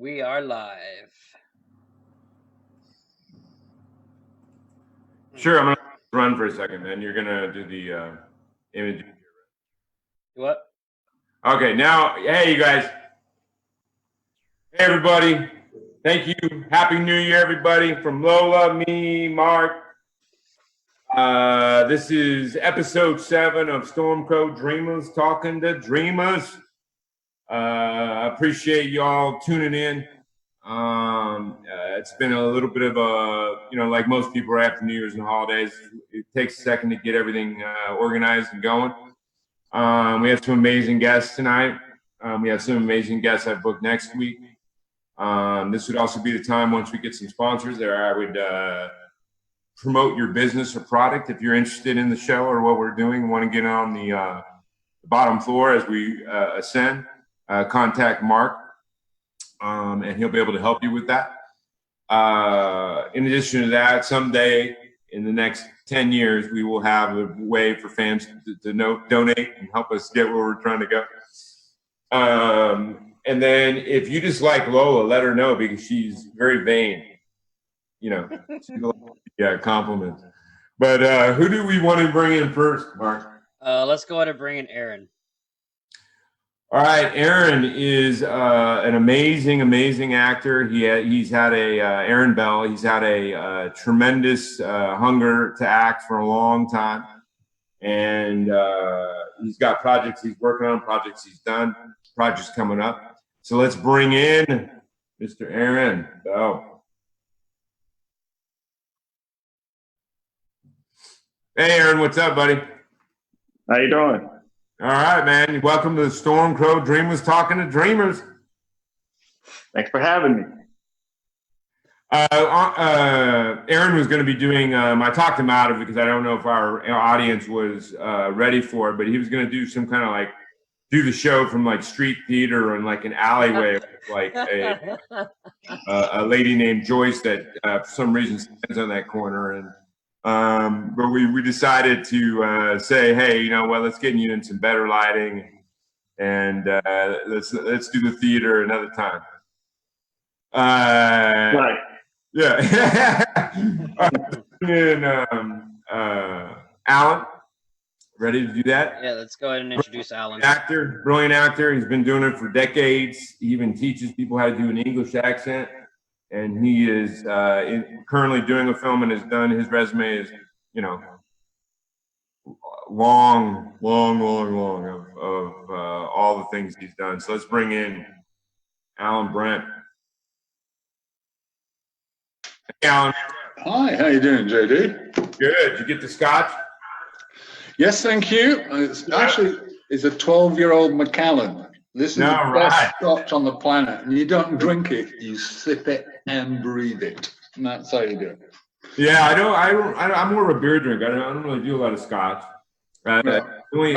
We are live. Sure, I'm gonna run for a second, then you're gonna do the image. What? Okay, now, hey, you guys. Hey, everybody. Thank you. Happy New Year, everybody. From Lola, me, Mark. This is episode 7 of StormCrow Dreamers Talking to Dreamers. Appreciate y'all tuning in. It's been a little bit of a, like most people right after New Year's and holidays, it takes a second to get everything organized and going. We have some amazing guests tonight. We have some amazing guests I've booked next week. This would also be the time, once we get some sponsors there, I would promote your business or product. If you're interested in the show or what we're doing, want to get on the bottom floor as we ascend, contact Mark, and he'll be able to help you with that. In addition to that, someday in the next 10 years, we will have a way for fans to donate and help us get where we're trying to go. And then if you just like Lola, let her know, because she's very vain. Yeah, compliments. But who do we want to bring in first, Mark? Let's go ahead and bring in Aaron. All right, Aaron is an amazing actor. He's had Aaron Bell. He's had a tremendous hunger to act for a long time, and he's got projects he's working on, projects he's done, projects coming up. So let's bring in Mr. Aaron Bell. Hey, Aaron, what's up, buddy? How you doing? All right, man. Welcome to the StormCrow Dreamers Talking to Dreamers. Thanks for having me. Aaron was going to be doing, I talked him out of it because I don't know if our audience was ready for it, but he was going to do some kind of do the show from street theater and an alleyway with a lady named Joyce that for some reason stands on that corner. And but we decided to say, hey, you know what, let's get you in some better lighting, and let's do the theater another time. Right. Yeah. And Alan, ready to do that? Yeah, let's go ahead and introduce Alan. Brilliant actor. He's been doing it for decades. He even teaches people how to do an English accent. And he is currently doing a film, and has done, his resume is, long of all the things he's done. So let's bring in Alan Brent. Hey, Alan. Hi, how you doing, JD? Good. Did you get the scotch? Yes, thank you. It's a 12-year-old Macallan. This is the best scotch on the planet, and you don't drink it; you sip it and breathe it, and that's how you do it. Yeah, I'm more of a beer drinker. I don't really do a lot of scotch. The only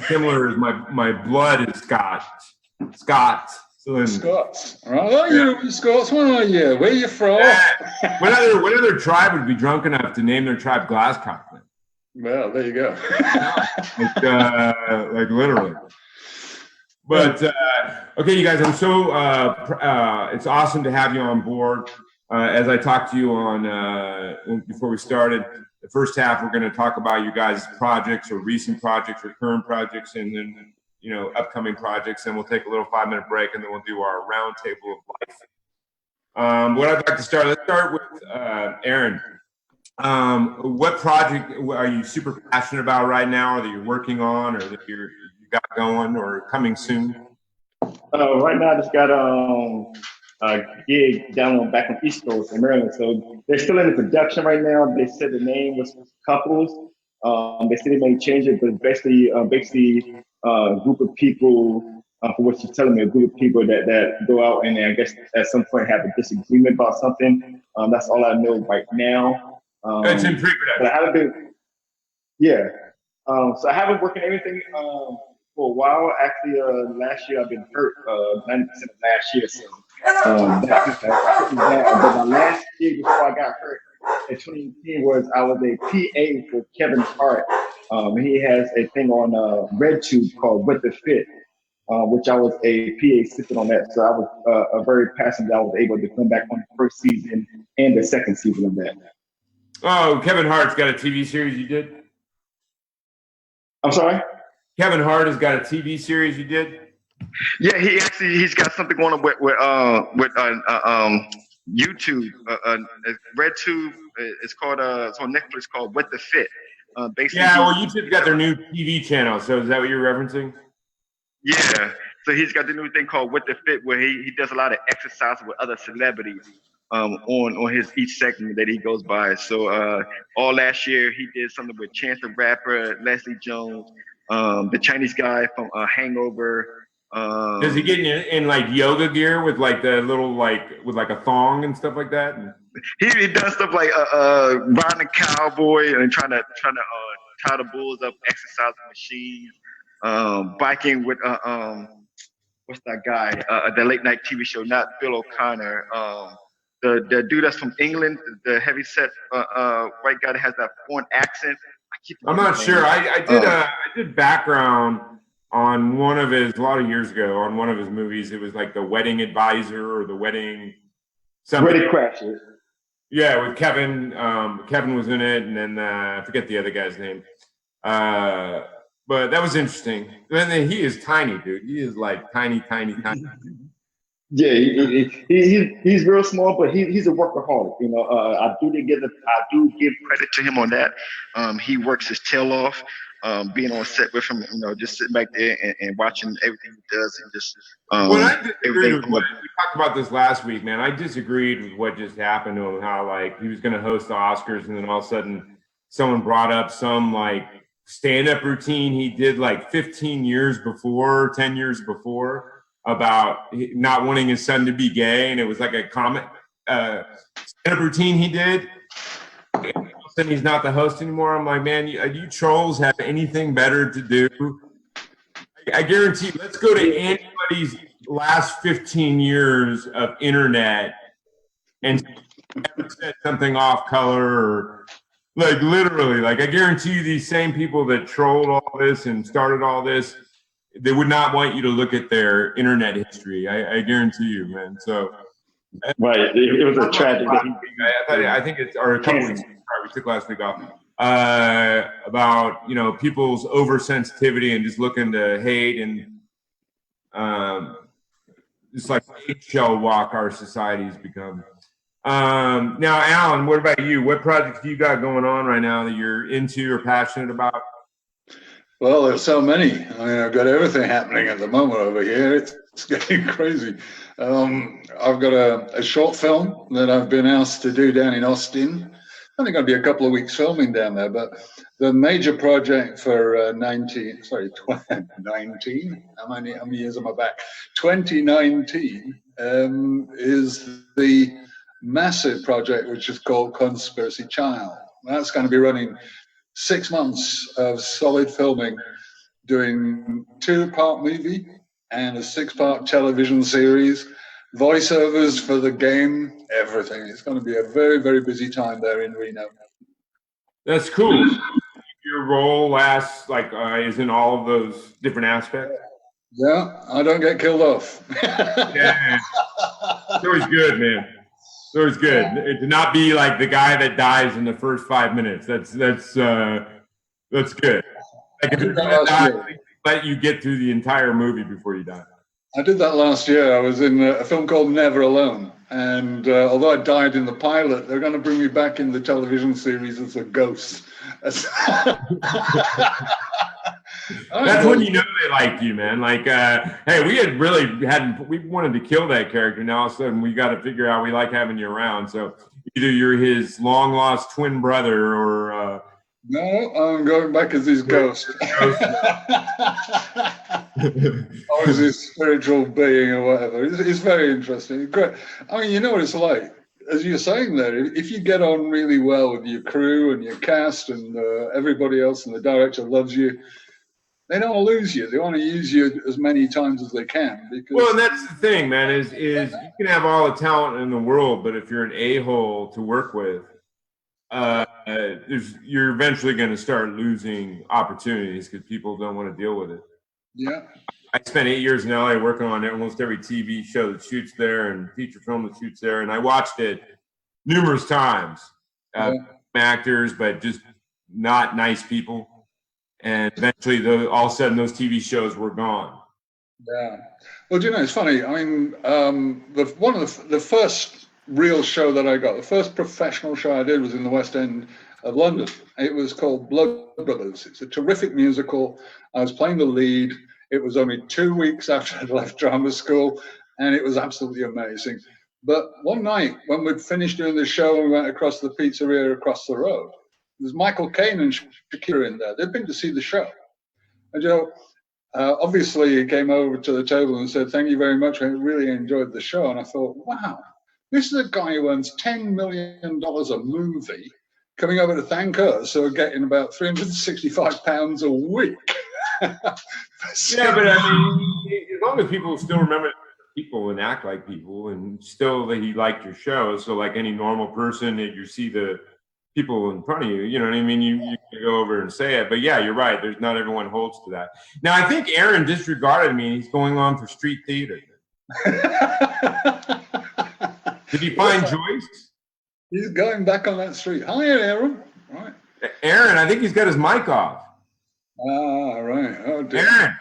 similar is my blood is Scots. Scots. All right. Oh, you're Scots. What are you? Where are you from? What other tribe would be drunk enough to name their tribe Glasscock? Well, there you go. Literally. But okay, you guys, I'm so it's awesome to have you on board. As I talked to you on before we started, the first half we're going to talk about you guys' projects, or recent projects, or current projects, and then upcoming projects. And we'll take a little 5-minute break, and then we'll do our round table of life. What I'd like to start, let's start with Aaron. What project are you super passionate about right now, or that you're working on, or that you got going or coming soon? Right now, I just got a gig back on East Coast in Maryland. So they're still in the production right now. They said the name was Couples. They said they may change it, but basically a group of people, for what she's telling me, a group of people that go out and I guess at some point have a disagreement about something. That's all I know right now. It's in pre-production. But I haven't been, yeah. So I haven't worked on anything for a while. Actually, last year I've been hurt 90% of last year. So but my last year before I got hurt in 2018 was I was a PA for Kevin Hart. He has a thing on RedTube called What the Fit. which I was a PA assistant on that. So I was very passionate that I was able to come back on the first season and the second season of that. Oh, Kevin Hart's got a TV series you did? I'm sorry? Kevin Hart has got a TV series you did? Yeah, he's got something going on with YouTube, RedTube. It's called it's on Netflix called What the Fit. Basically, yeah, well, YouTube's got their new TV channel. So is that what you're referencing? Yeah. So he's got the new thing called What the Fit, where he does a lot of exercise with other celebrities on his each segment that he goes by. So all last year he did something with Chance the Rapper, Leslie Jones, the Chinese guy from Hangover. Does he get in like yoga gear with like the little with like a thong and stuff like that? He does stuff like riding a cowboy and trying to tie the bulls up, exercise machines, biking with what's that guy? The late night TV show, not Bill O'Connor. The dude that's from England, the heavyset white guy that has that foreign accent. I'm not sure. I did background on one of his, a lot of years ago, on one of his movies. It was like The Wedding Advisor or The Wedding something. Wedding Crashers. Yeah, with Kevin. Kevin was in it, and then I forget the other guy's name. But that was interesting. And then he is tiny, dude. He is like tiny. Yeah, he's real small, but he's a workaholic. You know, I do give credit to him on that. He works his tail off. Being on set with him, you know, just sitting back there and watching everything he does, and just well, I disagreed with what we talked about this last week, man. I disagreed with what just happened to him. How like he was going to host the Oscars, and then all of a sudden, someone brought up some like stand-up routine he did like 15 years before, 10 years before, about not wanting his son to be gay, and it was like a comic stand-up routine he did. And he's not the host anymore. I'm like, man, you trolls have anything better to do? I guarantee. Let's go to anybody's last 15 years of internet and said something off color, or like literally, like I guarantee you, these same people that trolled all this and started all this, they would not want you to look at their internet history. I guarantee you, man. So. Right, it was a tragedy. I think it's a couple weeks. We took last week off about people's oversensitivity and just looking to hate and just like eggshell walk our society's become. Now, Alan, what about you? What projects do you got going on right now that you're into or passionate about? Well, there's so many. I mean, I've got everything happening at the moment over here. It's getting crazy. I've got a short film that I've been asked to do down in Austin. I think I'll be a couple of weeks filming down there, but the major project for 2019, how many years am I back? 2019 is the massive project, which is called Conspiracy Child. That's going to be running 6 months of solid filming, doing 2-part movie and a 6-part television series, voiceovers for the game, everything. It's going to be a very, very busy time there in Reno. That's cool. Your role lasts is in all of those different aspects. Yeah, I don't get killed off. Yeah, it's always good, man. It's always good to not be like the guy that dies in the first 5 minutes. That's good. Like if you're gonna die, let you get through the entire movie before you die. I did that last year. I was in a film called Never Alone, and although I died in the pilot, they're going to bring me back in the television series as a ghost. That's when you know they liked you, man. Like, hey, we wanted to kill that character. Now all of a sudden we got to figure out we like having you around. So either you're his long lost twin brother, or no, I'm going back as his ghost. Or as his spiritual being or whatever. It's very interesting. Great. I mean, you know what it's like. As you're saying there, if you get on really well with your crew and your cast and everybody else, and the director loves you, they don't want to lose you. They want to use you as many times as they can. Because well, and that's the thing, man, is you can have all the talent in the world, but if you're an a-hole to work with, you're eventually going to start losing opportunities because people don't want to deal with it. Yeah. I spent 8 years in LA working on almost every TV show that shoots there and feature film that shoots there, and I watched it numerous times. Actors, but just not nice people. And eventually, all of a sudden, those TV shows were gone. Yeah. Well, do you know, it's funny. I mean, one of the first real show that I got, the first professional show I did was in the West End of London. It was called Blood Brothers. It's a terrific musical. I was playing the lead. It was only 2 weeks after I'd left drama school, and it was absolutely amazing. But one night, when we'd finished doing the show and we went across the pizzeria across the road, there's Michael Caine and Shakira in there. They'd been to see the show. And, you know, obviously he came over to the table and said, "Thank you very much. I really enjoyed the show." And I thought, wow, this is a guy who earns $10 million a movie coming over to thank us, so we're getting about £365 a week. Yeah, but I mean, as long as people still remember people and act like people, and still that he liked your show, so like any normal person, that you see the people in front of you, you know what I mean? You can go over and say it, but yeah, you're right. There's not everyone holds to that. Now, I think Aaron disregarded me. He's going on for street theater. Did he find Joyce? He's going back on that street. Hi, Aaron. Right. Aaron, I think he's got his mic off. Ah, right. Oh, dear. Aaron.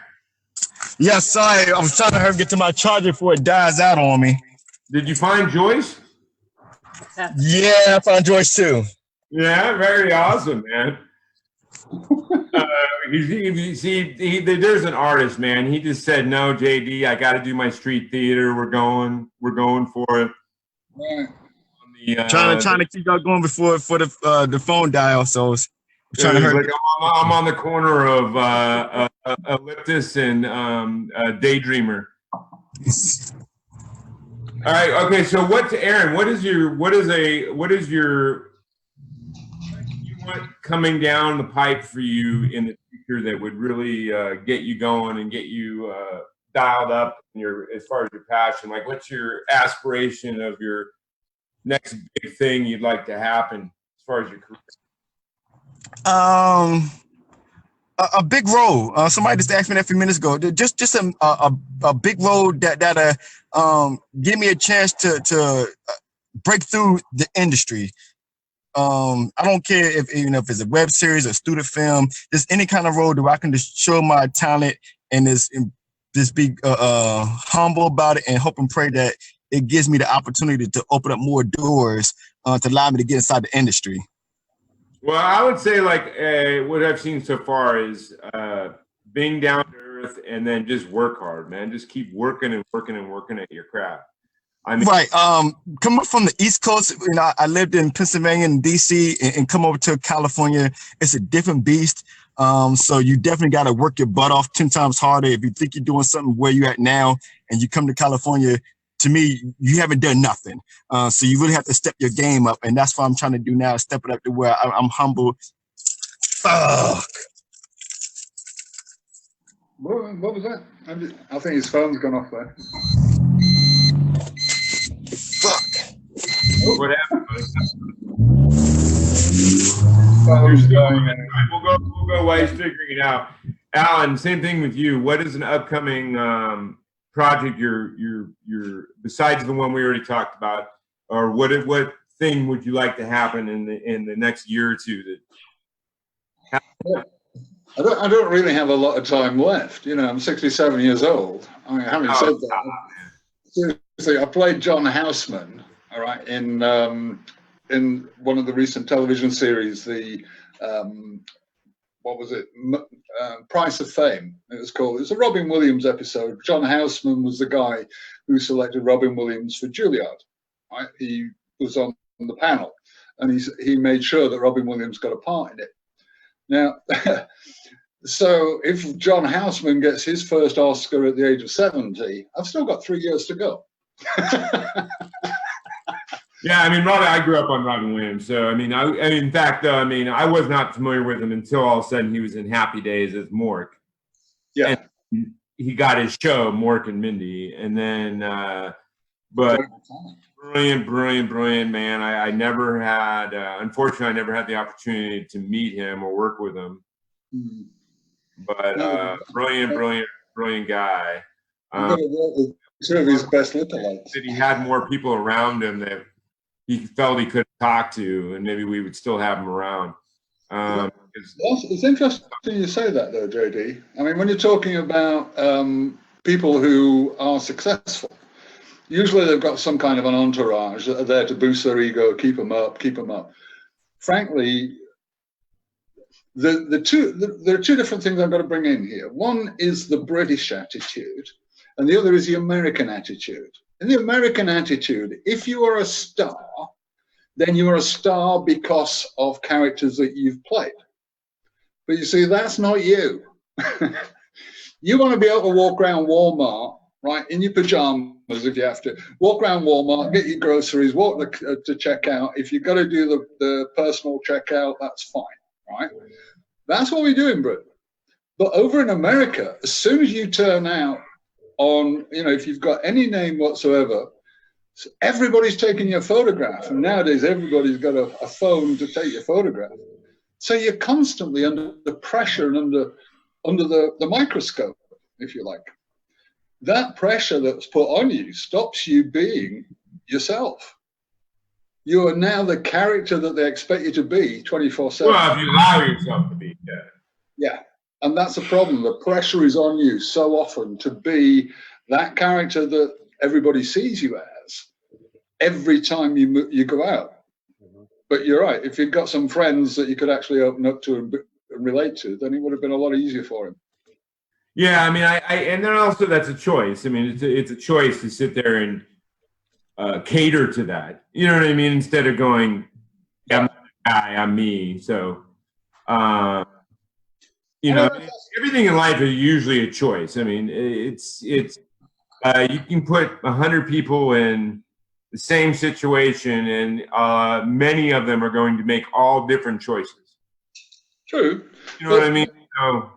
Yes, sorry. I'm trying to hurry get to my charger before it dies out on me. Did you find Joyce? Yeah, I found Joyce too. Yeah, very awesome, man. There's an artist, man. He just said, "No, JD, I got to do my street theater. We're going for it." Right. Trying to keep y'all going before the phone dial. So trying to hurry. Like, I'm on the corner of Elliptus and Daydreamer. All right. Okay. So what's Aaron? What is your coming down the pipe for you in the future that would really get you going and get you dialed up in as far as your passion? Like, what's your aspiration of your next big thing you'd like to happen as far as your career? A big role. Somebody just asked me that a few minutes ago. Just a big role that give me a chance to break through the industry. I don't care if it's a web series or student film, just any kind of role that I can just show my talent and just be humble about it and hope and pray that it gives me the opportunity to open up more doors to allow me to get inside the industry. Well, I would say like what I've seen so far is being down to earth and then just work hard, man. Just keep working and working and working at your craft. I mean, right. Coming from the East Coast, I lived in Pennsylvania and DC, and come over to California. It's a different beast. So you definitely got to work your butt off 10 times harder. If you think you're doing something where you're at now and you come to California, to me, you haven't done nothing. So you really have to step your game up. And that's what I'm trying to do now, step it up to where I'm humble. Fuck. What was that? I think his phone's gone off there. Fuck. what happened? We'll go ways figuring it out. Alan, same thing with you. What is an upcoming project you're besides the one we already talked about, or what thing would you like to happen in the next year or two? I don't really have a lot of time left. I'm 67 years old. I mean, having said that, seriously, I played John Houseman, all right, in one of the recent television series, the what was it? Price of Fame, it was called. It's a Robin Williams episode. John Houseman was the guy who selected Robin Williams for Juilliard. Right? He was on the panel, and he made sure that Robin Williams got a part in it. Now, so if John Houseman gets his first Oscar at the age of 70, I've still got 3 years to go. Yeah, I mean, I grew up on Robin Williams, so in fact, I was not familiar with him until all of a sudden he was in Happy Days as Mork. Yeah, and he got his show, Mork and Mindy, and then, but brilliant man. I never had, unfortunately, I never had the opportunity to meet him or work with him. But brilliant brilliant guy. You've got to work with two of his best lookalikes. That he had more people around him that he felt he could talk to, and maybe we would still have him around. It's interesting you say that, though, JD. I mean, when you're talking about people who are successful, usually they've got some kind of an entourage that are there to boost their ego, keep them up, keep them up. Frankly, there are two different things I've got to bring in here. One is the British attitude, and the other is the American attitude. In the American attitude, if you are a star, then you are a star because of characters that you've played. But you see, that's not you. You want to be able to walk around Walmart, right, in your pajamas if you have to. Walk around Walmart, get your groceries, walk to checkout. If you've got to do the personal checkout, that's fine, right? That's what we do in Britain. But over in America, as soon as you turn out on, you know, if you've got any name whatsoever, everybody's taking your photograph. And nowadays, everybody's got a phone to take your photograph. So you're constantly under the pressure and under the microscope, if you like. That pressure that's put on you stops you being yourself. You are now the character that they expect you to be 24/7. Well, if you allow yourself to be, yeah. Yeah, and that's a problem. The pressure is on you so often to be that character that everybody sees you as every time you go out. But you're right. If you've got some friends that you could actually open up to and relate to, then it would have been a lot easier for him. Yeah, I mean, and then also that's a choice. I mean, it's a choice to sit there and cater to that. You know what I mean? Instead of going, yeah, I'm the guy, I'm me. So, you know, everything in life is usually a choice. I mean, it's you can put 100 people in the same situation, and many of them are going to make all different choices. True. You know what I mean? So,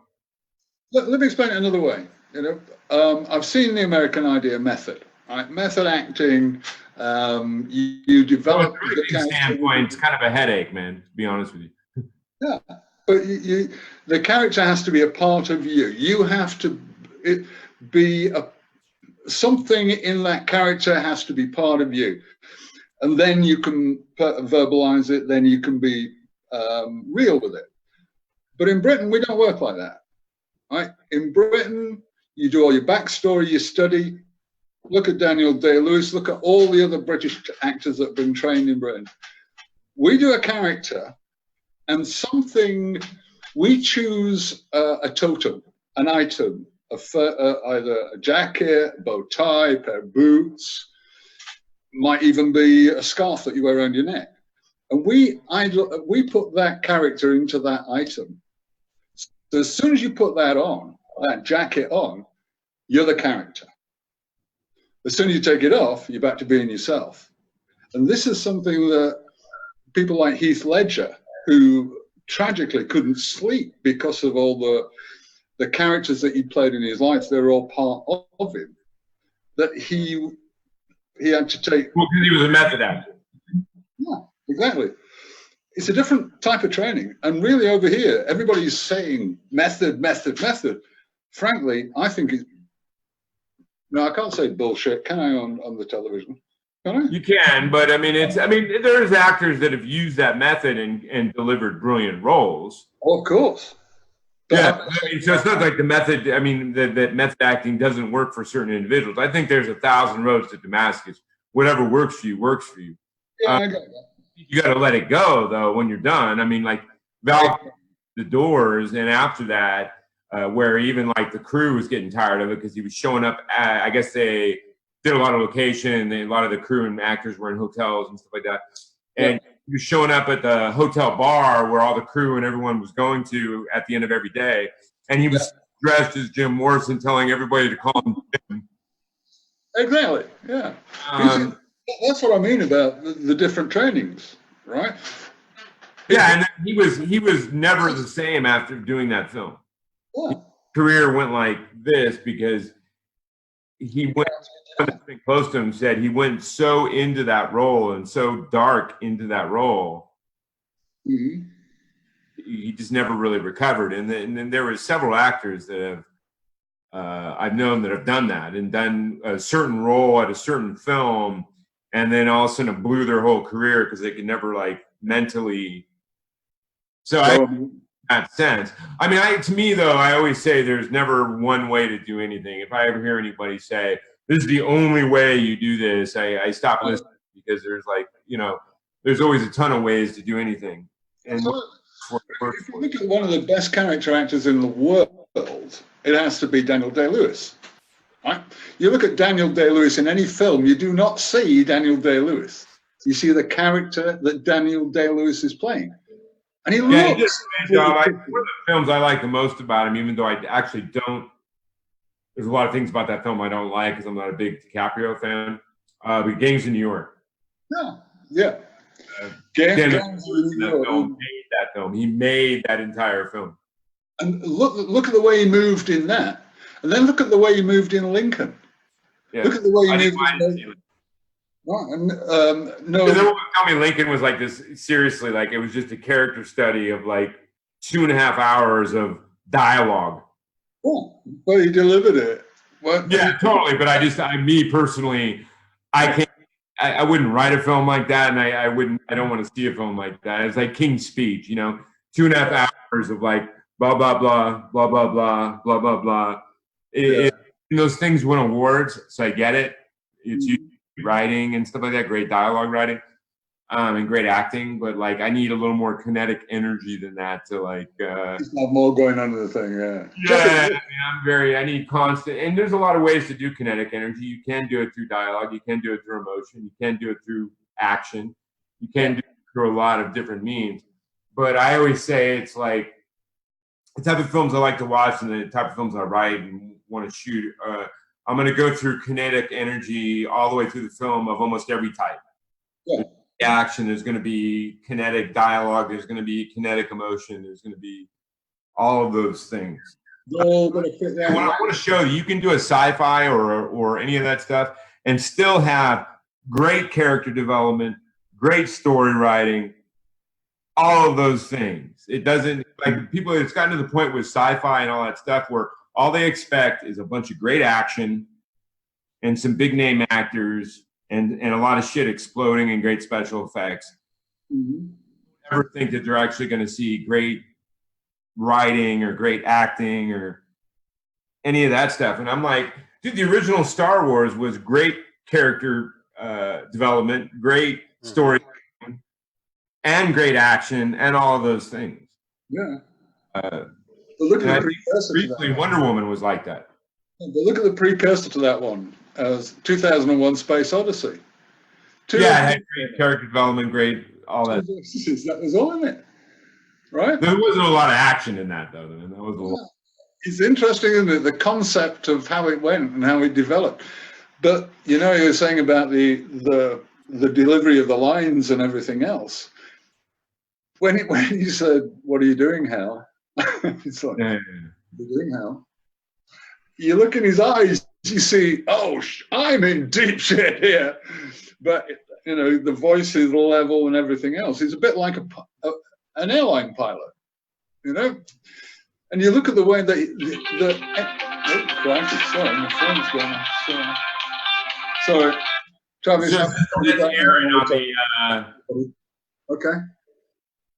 let me explain it another way. You know, I've seen the American idea method, right? Method acting. You develop from a directing standpoint, it's kind of a headache, man. To be honest with you. Yeah, but the character has to be a part of you. You have to be something in that character has to be part of you, and then you can verbalize it. Then you can be real with it. But in Britain, we don't work like that. Right? In Britain, you do all your backstory, you study. Look at Daniel Day-Lewis. Look at all the other British actors that have been trained in Britain. We do a character, and we choose a totem, an item, either a jacket, a bow tie, a pair of boots, might even be a scarf that you wear around your neck. And we put that character into that item. So as soon as you put that on, that jacket on, you're the character. As soon as you take it off, you're back to being yourself. And this is something that people like Heath Ledger, who tragically couldn't sleep because of all the characters that he played in his life, they're all part of him, that he had to take. Well, because he was a method actor. Yeah, exactly. It's a different type of training. And really over here, everybody's saying method, method, method. Frankly, I think no, I can't say bullshit, can I, on the television? Can I? You can, but I mean, there's actors that have used that method and delivered brilliant roles. Oh, of course. Yeah, I mean, so it's not like the method, I mean, that method acting doesn't work for certain individuals. I think there's 1,000 roads to Damascus. Whatever works for you, works for you. Yeah, I got that. You got to let it go, though, when you're done. I mean, like, Val, the Doors, and after that, where even, like, the crew was getting tired of it because he was showing up I guess they did a lot of location, and a lot of the crew and actors were in hotels and stuff like that. And he was showing up at the hotel bar where all the crew and everyone was going to at the end of every day. And he was dressed as Jim Morrison, telling everybody to call him Jim. Exactly, yeah. That's what I mean about the different trainings, right? Yeah, and he was never the same after doing that film. Yeah. His career went like this because he went, close to him said he went so into that role and so dark into that role. Mm-hmm. He just never really recovered. And then there were several actors that have I've known that have done that and done a certain role at a certain film, and then all of a sudden it blew their whole career because they could never like mentally. So in that sense, I mean, to me though, I always say there's never one way to do anything. If I ever hear anybody say this is the only way you do this, I stop listening, because there's like, there's always a ton of ways to do anything. And so, if you look at one of the best character actors in the world, it has to be Daniel Day-Lewis. Right? You look at Daniel Day-Lewis in any film, you do not see Daniel Day-Lewis. You see the character that Daniel Day-Lewis is playing. And he looks. He does a great job. One of the films I like the most about him, even though I actually don't, there's a lot of things about that film I don't like because I'm not a big DiCaprio fan, but Gangs in New York. Yeah. Gangs in New York. Made that film. He made that entire film. And look at the way he moved in that. And then look at the way he moved in Lincoln. Yeah. Look at the way he moved in Lincoln. No. Everyone would tell me Lincoln was like this, seriously, like it was just a character study of like 2.5 hours of dialogue. Oh, but he delivered it. What? Yeah, totally. But me personally, I wouldn't write a film like that, and I don't want to see a film like that. It's like King's Speech, 2.5 hours of like blah blah blah blah blah blah blah blah blah. Those things win awards, so I get it. It's usually writing and stuff like that, great dialogue writing, and great acting. But like, I need a little more kinetic energy than that to like. There's not more going on in the thing, yeah. Yeah, I need constant, and there's a lot of ways to do kinetic energy. You can do it through dialogue, you can do it through emotion, you can do it through action, you can do it through a lot of different means. But I always say it's like the type of films I like to watch and the type of films I write and want to shoot. I'm going to go through kinetic energy all the way through the film of almost every type. Yeah. Action, there's going to be kinetic dialogue, there's going to be kinetic emotion, there's going to be all of those things. I want to show you can do a sci-fi or any of that stuff and still have great character development, great story writing, all of those things. It doesn't, like, people, it's gotten to the point with sci-fi and all that stuff where all they expect is a bunch of great action and some big name actors and a lot of shit exploding and great special effects. Mm-hmm. Never think that they're actually going to see great writing or great acting or any of that stuff. And I'm like, dude, the original Star Wars was great character development, great story, and great action, and all of those things. Yeah. But look at the precursor to that. Wonder Woman was like that. But look at the precursor to that one, as 2001: Space Odyssey. Yeah, it had great character development, great all that. That was all in it, right? There wasn't a lot of action in that, though. That was a lot. It's interesting, isn't it, the concept of how it went and how it developed. But you were saying about the delivery of the lines and everything else. When he said, "What are you doing, Hal?" It's like, "What are you doing, Hal?" You look in his eyes, you see, "Oh, I'm in deep shit here." But the voice is level and everything else. He's a bit like an airline pilot, And you look at the way that oh, crikey, sorry, my phone's going off. Sorry. Travis. Aaron on the, okay.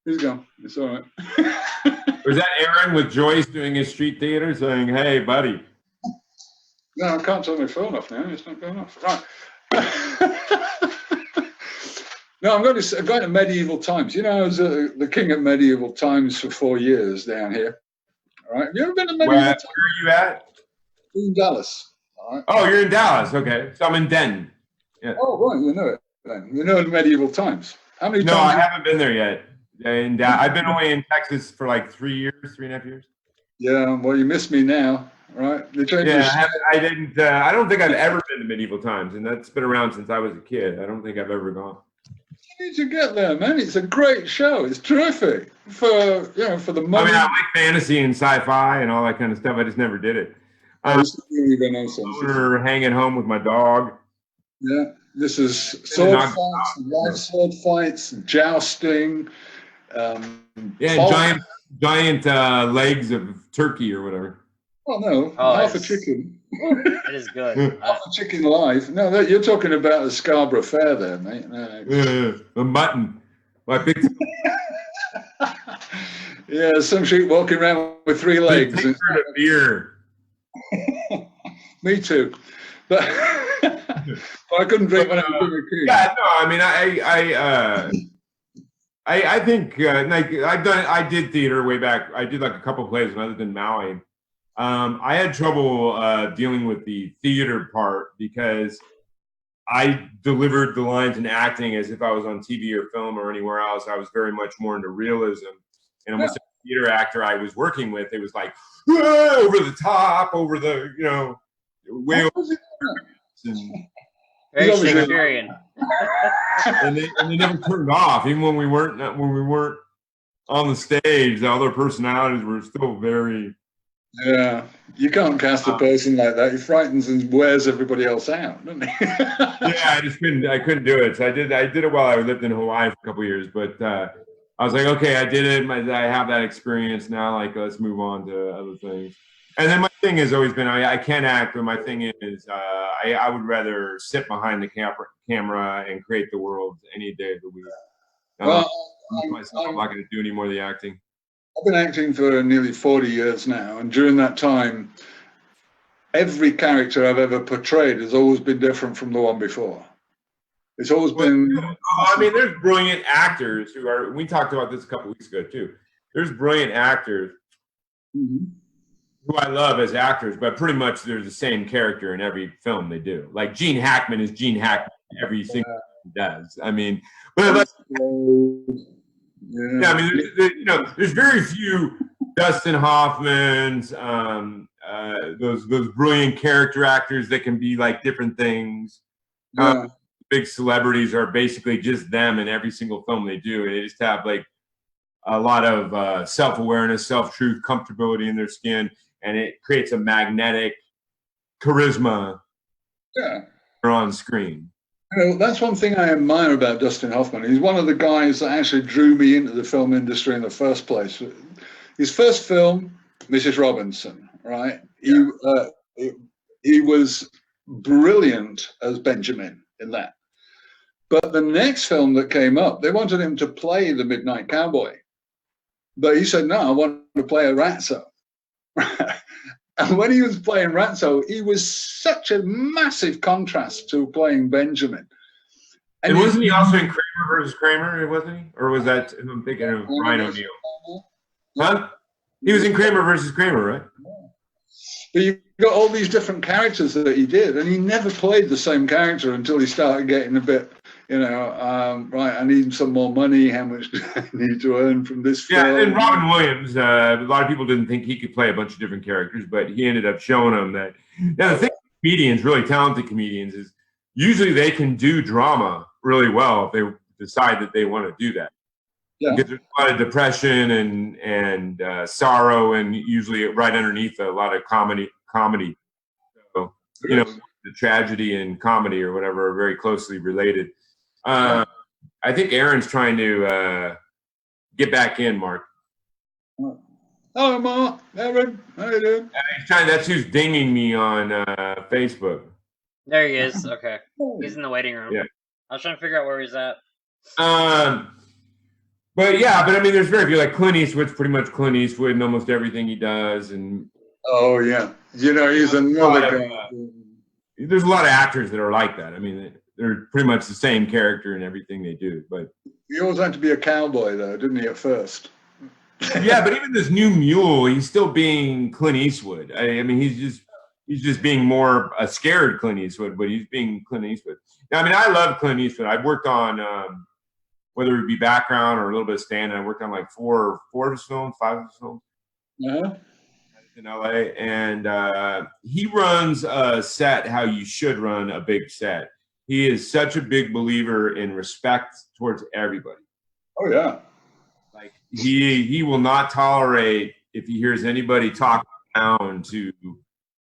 He's gone. It's all right. Was that Aaron with Joyce doing his street theater saying, "Hey, buddy"? No, I can't turn my phone off now. It's not going off. Right. No, I'm going to medieval times. I was the king of medieval times for 4 years down here. All right. Have you ever been to medieval times? Where are you at? In Dallas. All right. Oh, you're in Dallas. Okay. So I'm in Denton. Yeah. Oh, right. You know it then. You know the medieval times. How many times? No, I haven't been there yet. I've been only in Texas for like 3.5 years. Yeah. Well, you miss me now. Right. I didn't. I don't think I've ever been to medieval times, and that's been around since I was a kid. I don't think I've ever gone. You need to get there, man. It's a great show. It's terrific for the money. I mean, I like fantasy and sci-fi and all that kind of stuff. I just never did it. We're hanging home with my dog. Yeah, this is sword fights, live sword fights, jousting. Giant legs of turkey or whatever. Oh no, Oh, half a it's- chicken. It is good. Half a chicken live. No, you're talking about the Scarborough Fair there, mate. No. The mutton. My big Yeah, some sheep walking around with 3 legs. taker of beer. Me too. But I couldn't drink when I was doing a king. Yeah, no, I mean, I think like I did theater way back. I did like a couple plays when I lived in Maui. I had trouble dealing with the theater part because I delivered the lines and acting as if I was on TV or film or anywhere else. I was very much more into realism, and almost every theater actor I was working with, it was like over the top, over the way over. Very Shakespearean. and they never turned off, even when we weren't on the stage. All their personalities were still very. Yeah, you can't cast a person like that. He frightens and wears everybody else out, doesn't he? Yeah, I couldn't do it. So I did it while I lived in Hawaii for a couple of years, but I was like, okay, I did it. I have that experience now. Like, let's move on to other things. And then my thing has always been, I can't act, but my thing is, I would rather sit behind the camera and create the world any day of the week. Well, I'm not going to do any more of the acting. I've been acting for nearly 40 years now, and during that time, every character I've ever portrayed has always been different from the one before. It's always been. I mean, there's brilliant actors who are. We talked about this a couple of weeks ago too. There's brilliant actors who I love as actors, but pretty much they're the same character in every film they do. Like Gene Hackman is Gene Hackman in every single thing he does. I mean, but yeah, I mean, there's very few Dustin Hoffmans, those brilliant character actors that can be like different things. Big celebrities are basically just them in every single film they do. They just have like a lot of self-awareness, self-truth, comfortability in their skin, and it creates a magnetic charisma on screen. That's one thing I admire about Dustin Hoffman. He's one of the guys that actually drew me into the film industry in the first place. His first film, Mrs. Robinson, right? Yeah. He was brilliant as Benjamin in that. But the next film that came up, they wanted him to play the Midnight Cowboy. But he said, no, I want to play a ratso. And when he was playing Ratso, he was such a massive contrast to playing Benjamin. And wasn't he also in Kramer versus Kramer, wasn't he? Or was that, I'm thinking of Ryan O'Neal. Huh? He was in Kramer versus Kramer, right? But you've got all these different characters that he did, and he never played the same character until he started getting a bit, right, I need some more money. How much do I need to earn from this film? Yeah, and Robin Williams, a lot of people didn't think he could play a bunch of different characters, but he ended up showing them that. Now, the thing with comedians, really talented comedians, is usually they can do drama really well if they decide that they want to do that. Yeah. Because there's a lot of depression and sorrow, and usually right underneath a lot of comedy. So, the tragedy and comedy or whatever are very closely related. I think Aaron's trying to get back in, Mark. Oh, Mark, Aaron, how you doing? That's who's dinging me on Facebook. There he is. Okay, he's in the waiting room. Yeah, I was trying to figure out where he's at. But I mean, there's very few. Like Clint Eastwood's pretty much Clint Eastwood in almost everything he does, and he's another guy. There's a lot of actors that are like that. I mean, they're pretty much the same character in everything they do. But he always had to be a cowboy, though, didn't he? At first. Yeah, but even this new mule, he's still being Clint Eastwood. I mean, he's just being more a scared Clint Eastwood, but he's being Clint Eastwood. Now, I mean, I love Clint Eastwood. I've worked on whether it be background or a little bit of stand. I worked on like 5 of his films. In LA, and he runs a set how you should run a big set. He is such a big believer in respect towards everybody. Oh yeah, like he will not tolerate if he hears anybody talk down to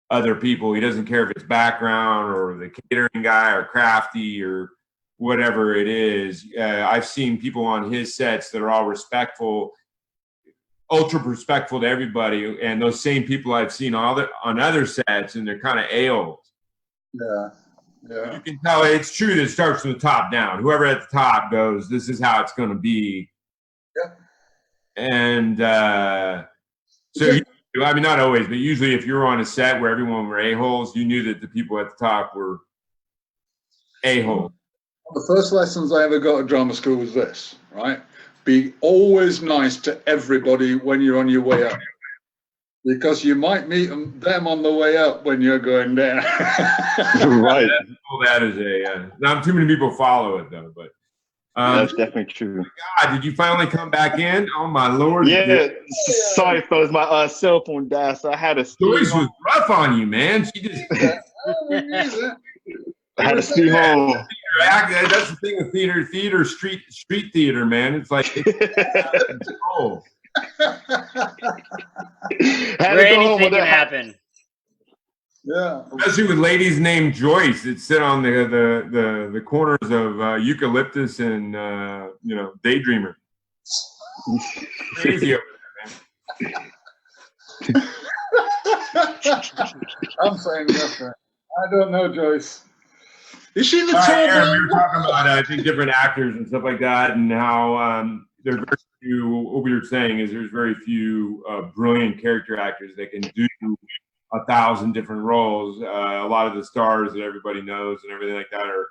other people. He doesn't care if it's background or the catering guy or crafty or whatever it is. I've seen people on his sets that are all respectful. ultra respectful to everybody, and those same people I've seen on other sets, and they're kind of a-holes. Yeah. Yeah. You can tell it's true that it starts from the top down. Whoever at the top goes, this is how it's going to be. Yeah. And so, I mean, not always, but usually if you're on a set where everyone were a-holes, you knew that the people at the top were a-holes. The first lessons I ever got at drama school was this, right? Be always nice to everybody when you're on your way up, because you might meet them on the way up when you're going down. Right. That is not too many people follow it though, but that's definitely true. God, did you finally come back in? Oh my Lord! Yeah. Sorry, fellas, my cell phone died, so I had to. Joyce was rough on you, man. She just. I had to stay home. That's the thing with theater, street theater, man. It's like it's cold. Where anything can happen. Yeah. Especially with ladies named Joyce that sit on the corners of Eucalyptus and Daydreamer. Crazy over there, man. I'm saying nothing. I don't know, Joyce. Is she the tall Aaron, we were talking about I think different actors and stuff like that, and how there's very few. What we were saying is there's very few brilliant character actors that can do 1,000 different roles. A lot of the stars that everybody knows and everything like that are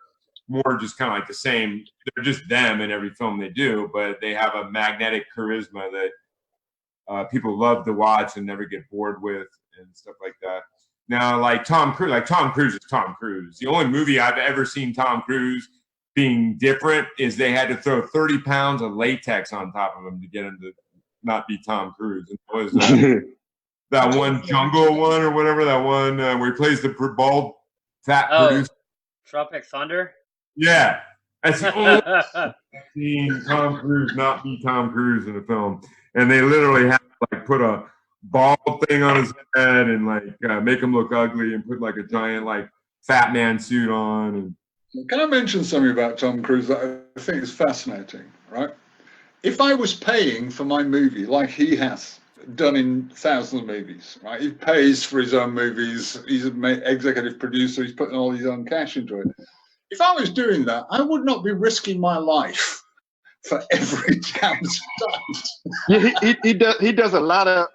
more just kind of like the same. They're just them in every film they do, but they have a magnetic charisma that people love to watch and never get bored with and stuff like that. Now, like Tom Cruise is Tom Cruise. The only movie I've ever seen Tom Cruise being different is they had to throw 30 pounds of latex on top of him to get him to not be Tom Cruise. And it was that one Jungle one or whatever, that one where he plays the bald fat producer. Tropic Thunder? Yeah. That's the only I've seen Tom Cruise not be Tom Cruise in a film. And they literally had to like put a bald thing on his head and like make him look ugly and put like a giant like fat man suit on. And can I mention something about Tom Cruise that I think is fascinating, right? If I was paying for my movie like he has done in thousands of movies, right? He pays for his own movies. He's an executive producer. He's putting all his own cash into it. If I was doing that, I would not be risking my life for every damn stunt. Yeah, he does a lot of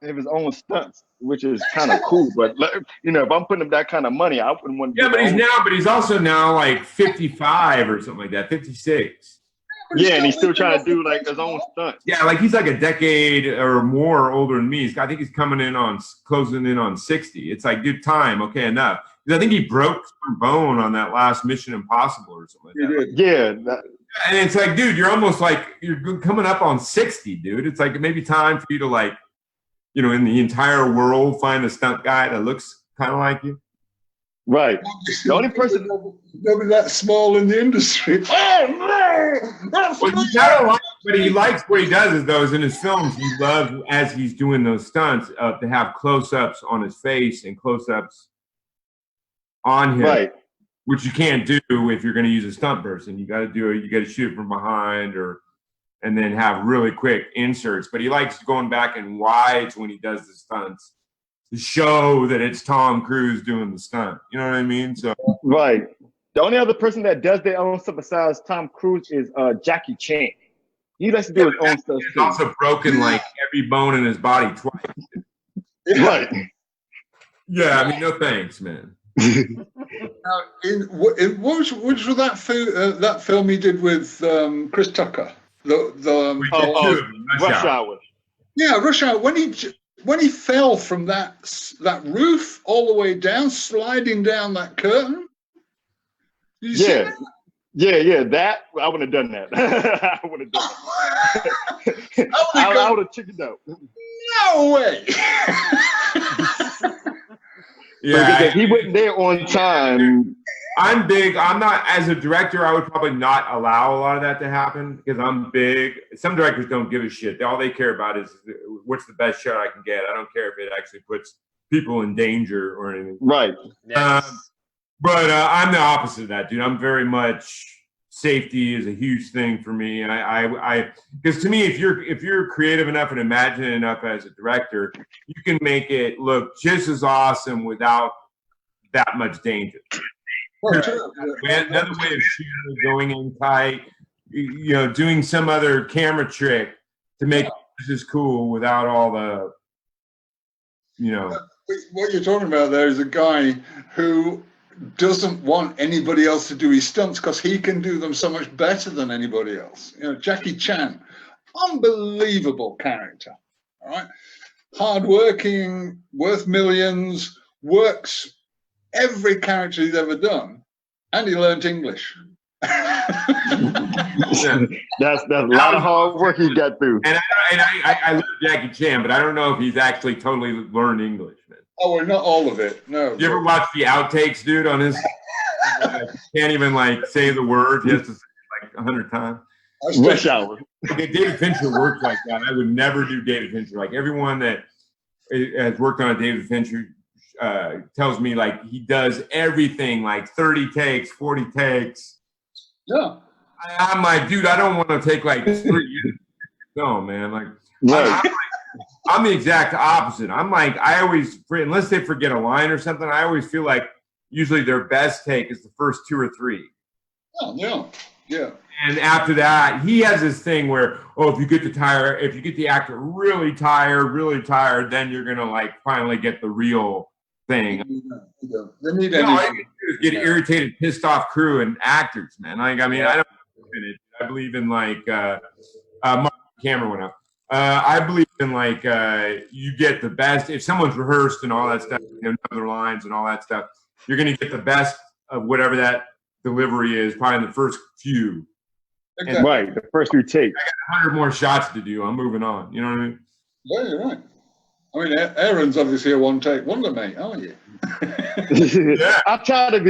his own stunts, which is kind of cool. But if I'm putting him that kind of money, I wouldn't want to. Yeah, but he's also now like 55 or something like that, 56. Yeah, and he's still trying to do like his own stunts. Yeah, like he's like a decade or more older than me. I think he's closing in on 60. It's like, dude, time, okay, enough. Because I think he broke some bone on that last Mission Impossible or something like that. Yeah. And it's like, dude, you're almost like, you're coming up on 60, dude. It's like maybe time for you to like, in the entire world, find a stunt guy that looks kind of like you. Right. The only person nobody that small in the industry. But he likes what he does is in his films, he loves, as he's doing those stunts, to have close-ups on his face and close-ups on him. Right. Which you can't do if you're going to use a stunt person. You got to shoot it from behind and then have really quick inserts. But he likes going back in wides when he does the stunts to show that it's Tom Cruise doing the stunt. You know what I mean? So right. The only other person that does their own stuff besides Tom Cruise is Jackie Chan. He likes to do his own stuff. He's also broken like every bone in his body twice. Right. Yeah, I mean, no thanks, man. Now, which was that film he did with Chris Tucker? Rush Hour. Yeah, Rush Hour. When he fell from that roof all the way down, sliding down that curtain. Did you see that? Yeah. That I wouldn't have done that. I would have done that. I would have chickened out. No way. Yeah, because he wasn't there on time. I'm big. I'm not, as a director, I would probably not allow a lot of that to happen because I'm big. Some directors don't give a shit. All they care about is what's the best shot I can get. I don't care if it actually puts people in danger or anything. Right. But I'm the opposite of that, dude. I'm very much safety is a huge thing for me. Because to me, if you're creative enough and imaginative enough as a director, you can make it look just as awesome without that much danger. Another way of shooting, going in tight, doing some other camera trick to make it just as cool without all the, What you're talking about there is a guy who doesn't want anybody else to do his stunts because he can do them so much better than anybody else. Jackie Chan, unbelievable character, all right? Hardworking, worth millions, works every character he's ever done, and he learned English. That's a lot of hard work he got through. And I love Jackie Chan, but I don't know if he's actually totally learned English, man. Oh, well, not all of it. No. You ever watch the outtakes, dude? On his, can't even say the words. He has to say it 100 times. Rush hour. David Fincher works like that. I would never do David Fincher. Like everyone that has worked on a David Fincher tells me he does everything 30 takes, 40 takes. Yeah. I'm like, dude, I don't want to take 3 years. No, man. Right. I'm the exact opposite. I'm I always, unless they forget a line or something, I always feel like usually their best take is the first 2 or 3. Oh, yeah. Yeah. And after that, he has this thing where, if you get the actor really tired, then you're gonna finally get the real thing. Yeah. They need get irritated, pissed off crew and actors, man. I don't believe in it. I believe in camera went up. I believe in you get the best if someone's rehearsed and all that stuff, know their lines and all that stuff. You're gonna get the best of whatever that delivery is, probably in the first few. Exactly. Right, the first 3 takes. I got 100 more shots to do. I'm moving on. You know what I mean? Yeah, you're right. I mean, Aaron's obviously a one-take wonder, mate, aren't you? Yeah. I try to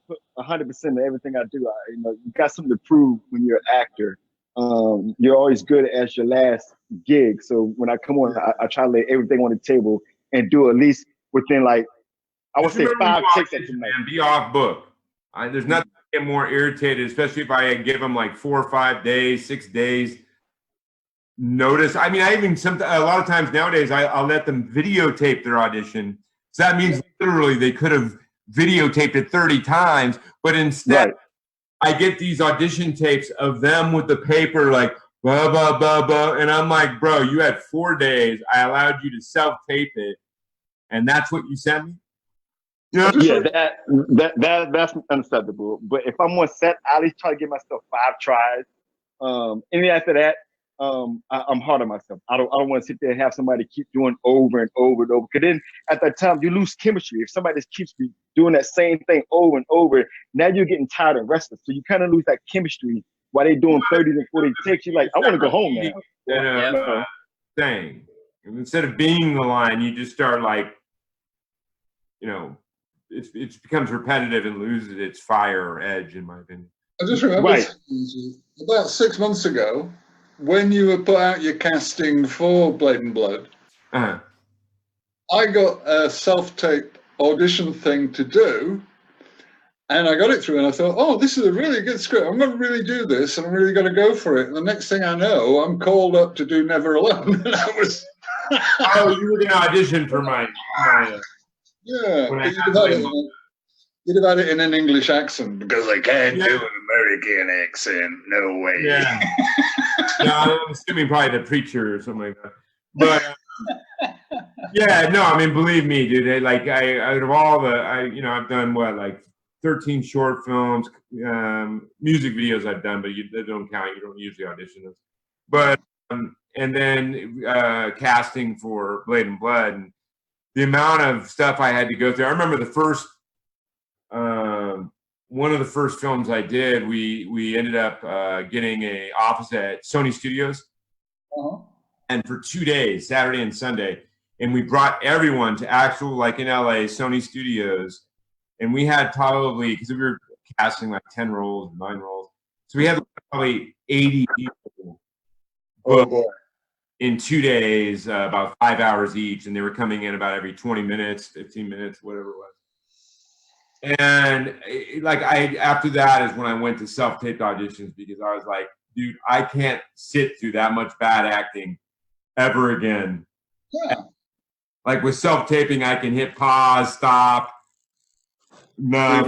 put 100% in everything I do. You got something to prove when you're an actor. You're always good as your last gig. So when I come on, I try to lay everything on the table and do at least within I would say 5 takes at the night. Be off book. There's nothing to get more irritated, especially if I give them 4 or 5 days, 6 days notice. I mean, a lot of times nowadays I'll let them videotape their audition. So that means literally they could have videotaped it 30 times, but instead I get these audition tapes of them with the paper blah, blah, blah, blah. And I'm like, bro, you had 4 days. I allowed you to self-tape it. And that's what you sent me? Yeah, that's unacceptable. But if I'm on set, I at least try to give myself 5 tries. Anything after that, I'm hard on myself. I don't want to sit there and have somebody keep doing over and over and over. Because then at that time you lose chemistry. If somebody just keeps doing that same thing over and over, now you're getting tired and restless. So you kind of lose that chemistry while they're doing 30 and 40 takes. You're like, I want to go home now. Thing. Instead of being the line, you just start it becomes repetitive and loses its fire or edge, in my opinion. I just remember about 6 months ago, when you put out your casting for Blade and Blood, I got a self-tape audition thing to do, and I got it through, and I thought, oh, this is a really good script. I'm going to really do this, and I'm really going to go for it. And the next thing I know, I'm called up to do Never Alone. And I was... Oh, you were going to audition for my yeah, you'd have had it in an English accent because I can't do an American accent. No way. Yeah. I'm assuming probably The Preacher or something like that. But believe me, dude. Out of all I've done 13 short films, music videos I've done, but they don't count. You don't usually audition them. But and then casting for Blade and Blood. And the amount of stuff I had to go through. I remember the first, one of the first films I did, we ended up getting an office at Sony Studios. And for 2 days, Saturday and Sunday, and we brought everyone to actual, in LA, Sony Studios. And we had probably, because we were casting 10 roles, 9 roles. So we had probably 80 people. Oh, boy. In 2 days, about 5 hours each, and they were coming in about every 20 minutes, 15 minutes, whatever it was. And like after that is when I went to self-taped auditions, because I was like, dude, I can't sit through that much bad acting ever again. Yeah. Like with self-taping, I can hit pause, stop. No.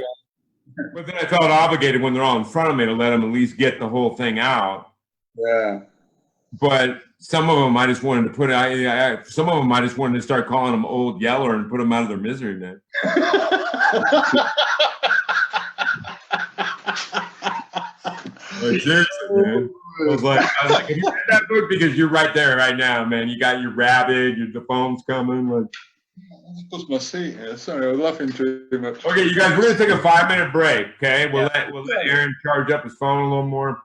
But then I felt obligated when they're all in front of me to let them at least get the whole thing out. Yeah. But some of them I just wanted to put some of them I just wanted to start calling them Old Yeller and put them out of their misery, man. Like, seriously, man. I was like, have you read that book? Because you're right there right now, man. You got your rabbit, the phone's coming. Like, I pushed my seat here. Sorry, I was laughing too much. okay, you guys, we're gonna take a 5-minute break. Okay, we'll let Aaron charge up his phone a little more.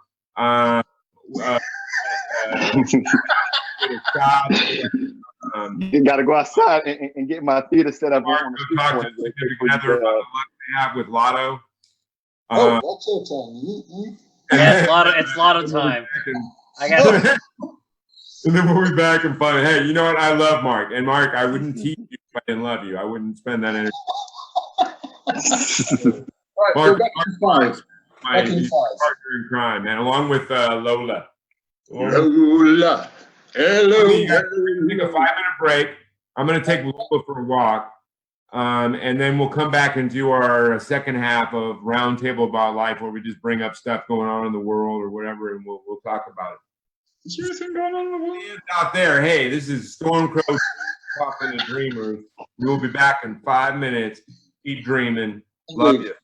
You gotta go outside and get my theater set up on the street corner. With Lotto. That's your time. Yeah, it's Lotto time. I got. And then we'll be back and find. Hey, you know what? I love Mark, and Mark, I wouldn't teach you if I didn't love you. I wouldn't spend that energy. Right, Mark, back in five. my partner in crime, man, along with Lola. Lola. Hello. Okay, take a 5-minute break. I'm going to take Lola for a walk. And then we'll come back and do our second half of Roundtable About Life, where we just bring up stuff going on in the world or whatever, and we'll talk about it. Is there anything going on in the world? Out there, hey, this is StormCrow talking to dreamers. We'll be back in 5 minutes. Keep dreaming. Love you.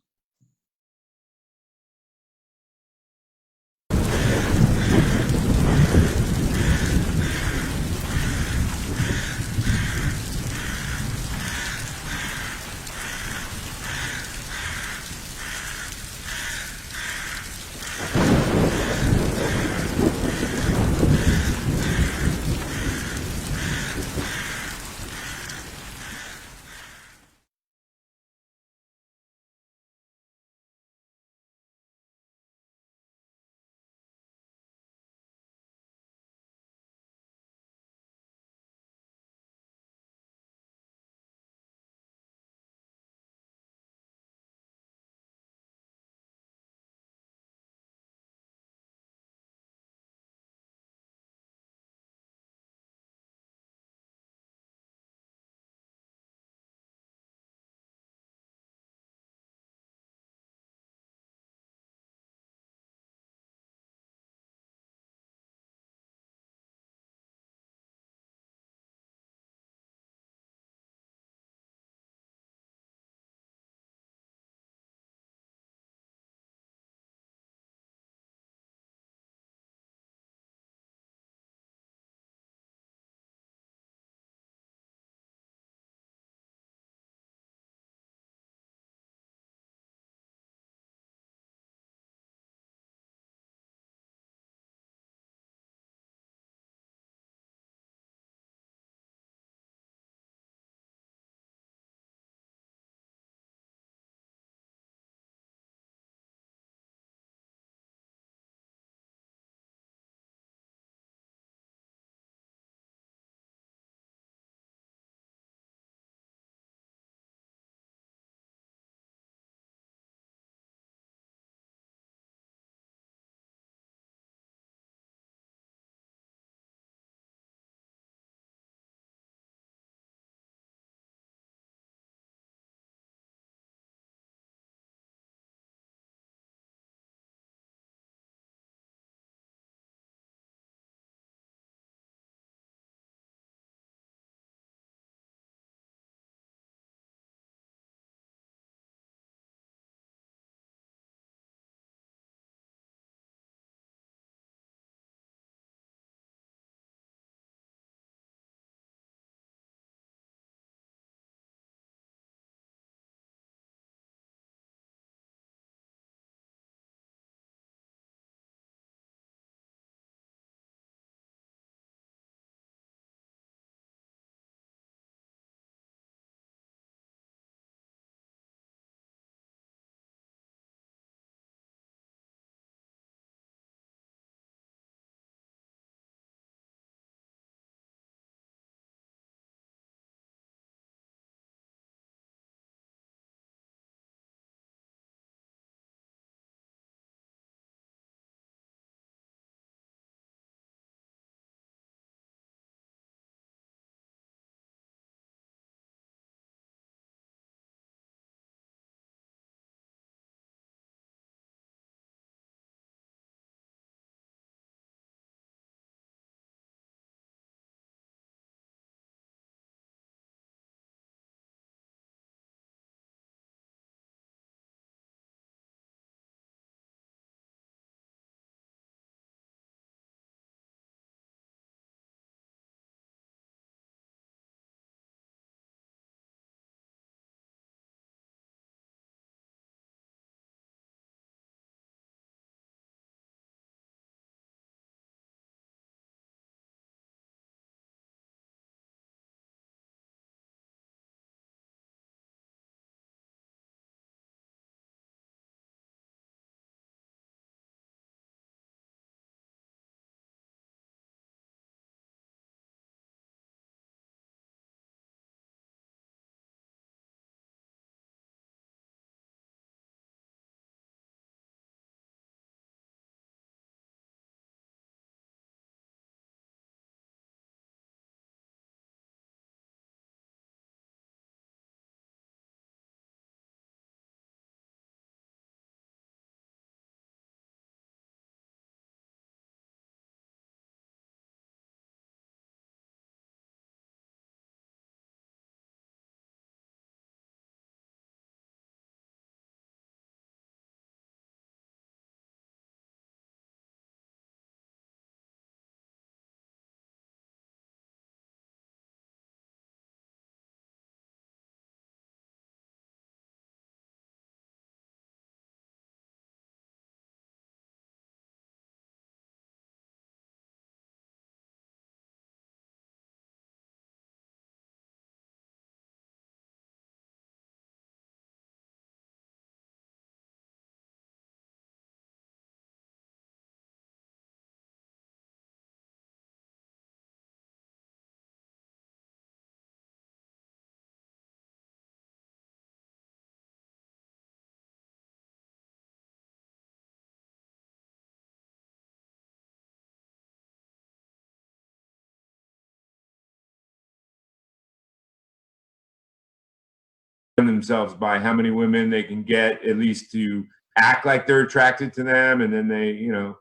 themselves by how many women they can get at least to act like they're attracted to them, and then they, you know,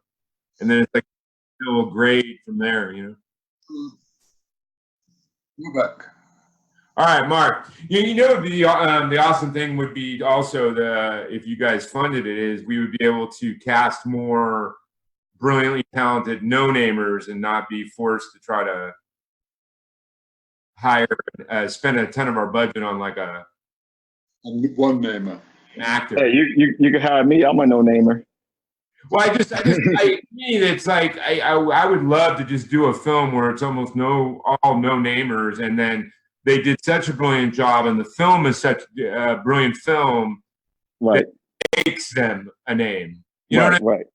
and then it's like a grade from there, you know. You're back. All right, Mark. You know the awesome thing would be also if you guys funded it is we would be able to cast more brilliantly talented no-namers and not be forced to try to hire spend a ton of our budget on like one namer. An actor. Hey, you can hire me. I'm a no-namer. Well, it's like I would love to just do a film where it's almost all no-namers, and then they did such a brilliant job, and the film is such a brilliant film, right? That makes them a name. You know what I mean? Right.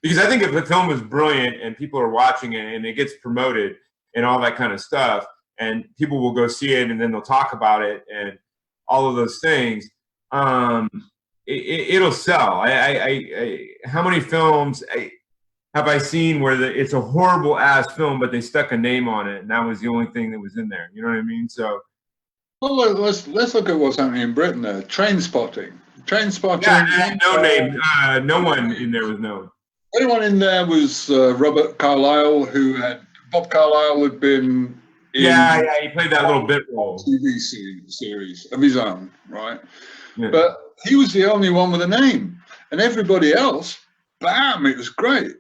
Because I think if the film is brilliant and people are watching it and it gets promoted and all that kind of stuff, and people will go see it and then they'll talk about it and all of those things, it'll sell. How many films have I seen where it's a horrible ass film, but they stuck a name on it, and that was the only thing that was in there? You know what I mean? So, well, let's look at what's happening in Britain. There, Trainspotting. Yeah, no name. No one in there was known. Anyone in there was Robert Carlyle, who had Bob Carlyle had been. Yeah, he played that little bit role. TV series of his own, right? Yeah. But he was the only one with a name, and everybody else, bam, it was great.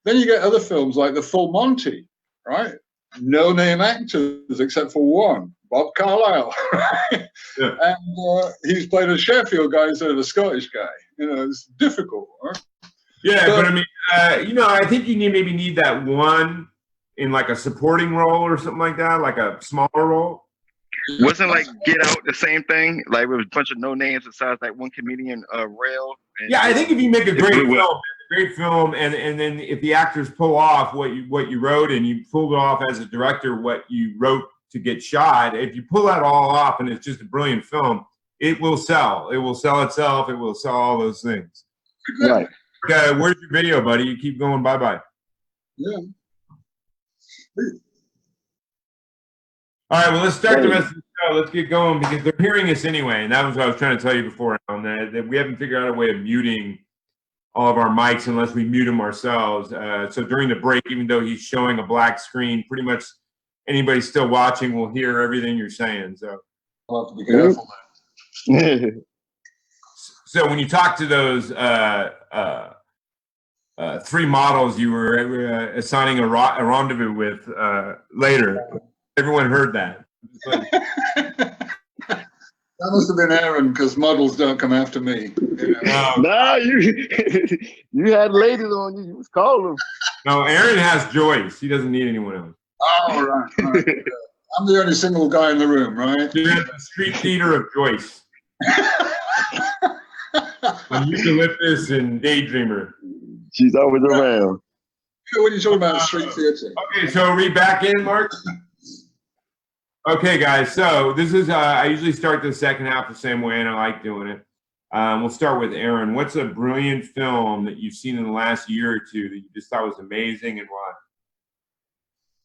Then you get other films like The Full Monty, right? No name actors except for one, Bob Carlyle. Right? Yeah. And he's played a Sheffield guy instead of a Scottish guy. You know, it's difficult, right? Yeah, but I mean, you know, I think you maybe need that one in like a supporting role or something like that, like a smaller role. Wasn't like Get Out the same thing? Like with a bunch of no names besides like one comedian, Rail. Yeah, I think if you make a great film, and then if the actors pull off what you wrote and you pulled it off as a director, what you wrote to get shot, if you pull that all off and it's just a brilliant film, it will sell. It will sell itself. It will sell all those things. Right. Okay, where's your video, buddy? You keep going. Bye-bye. Yeah. All right, well, let's start the rest of the show. Let's get going because they're hearing us anyway, and that was what I was trying to tell you before, Alan, that we haven't figured out a way of muting all of our mics unless we mute them ourselves. So during the break, even though he's showing a black screen, pretty much anybody still watching will hear everything you're saying. So I'll have to be careful then. So when you talk to those three models you were assigning a rendezvous with later, everyone heard that. That must have been Aaron, because models don't come after me. You know? No, you had ladies on you. You was calling. No, Aaron has Joyce. He doesn't need anyone else. Oh, right. I'm the only single guy in the room, right? You're at the street theater of Joyce. Eucalyptus and Daydreamer. She's always around. When you talk about street theater. Okay, so are we back in, Mark? Okay, guys. So this is I usually start the second half the same way, and I like doing it. We'll start with Aaron. What's a brilliant film that you've seen in the last year or two that you just thought was amazing, and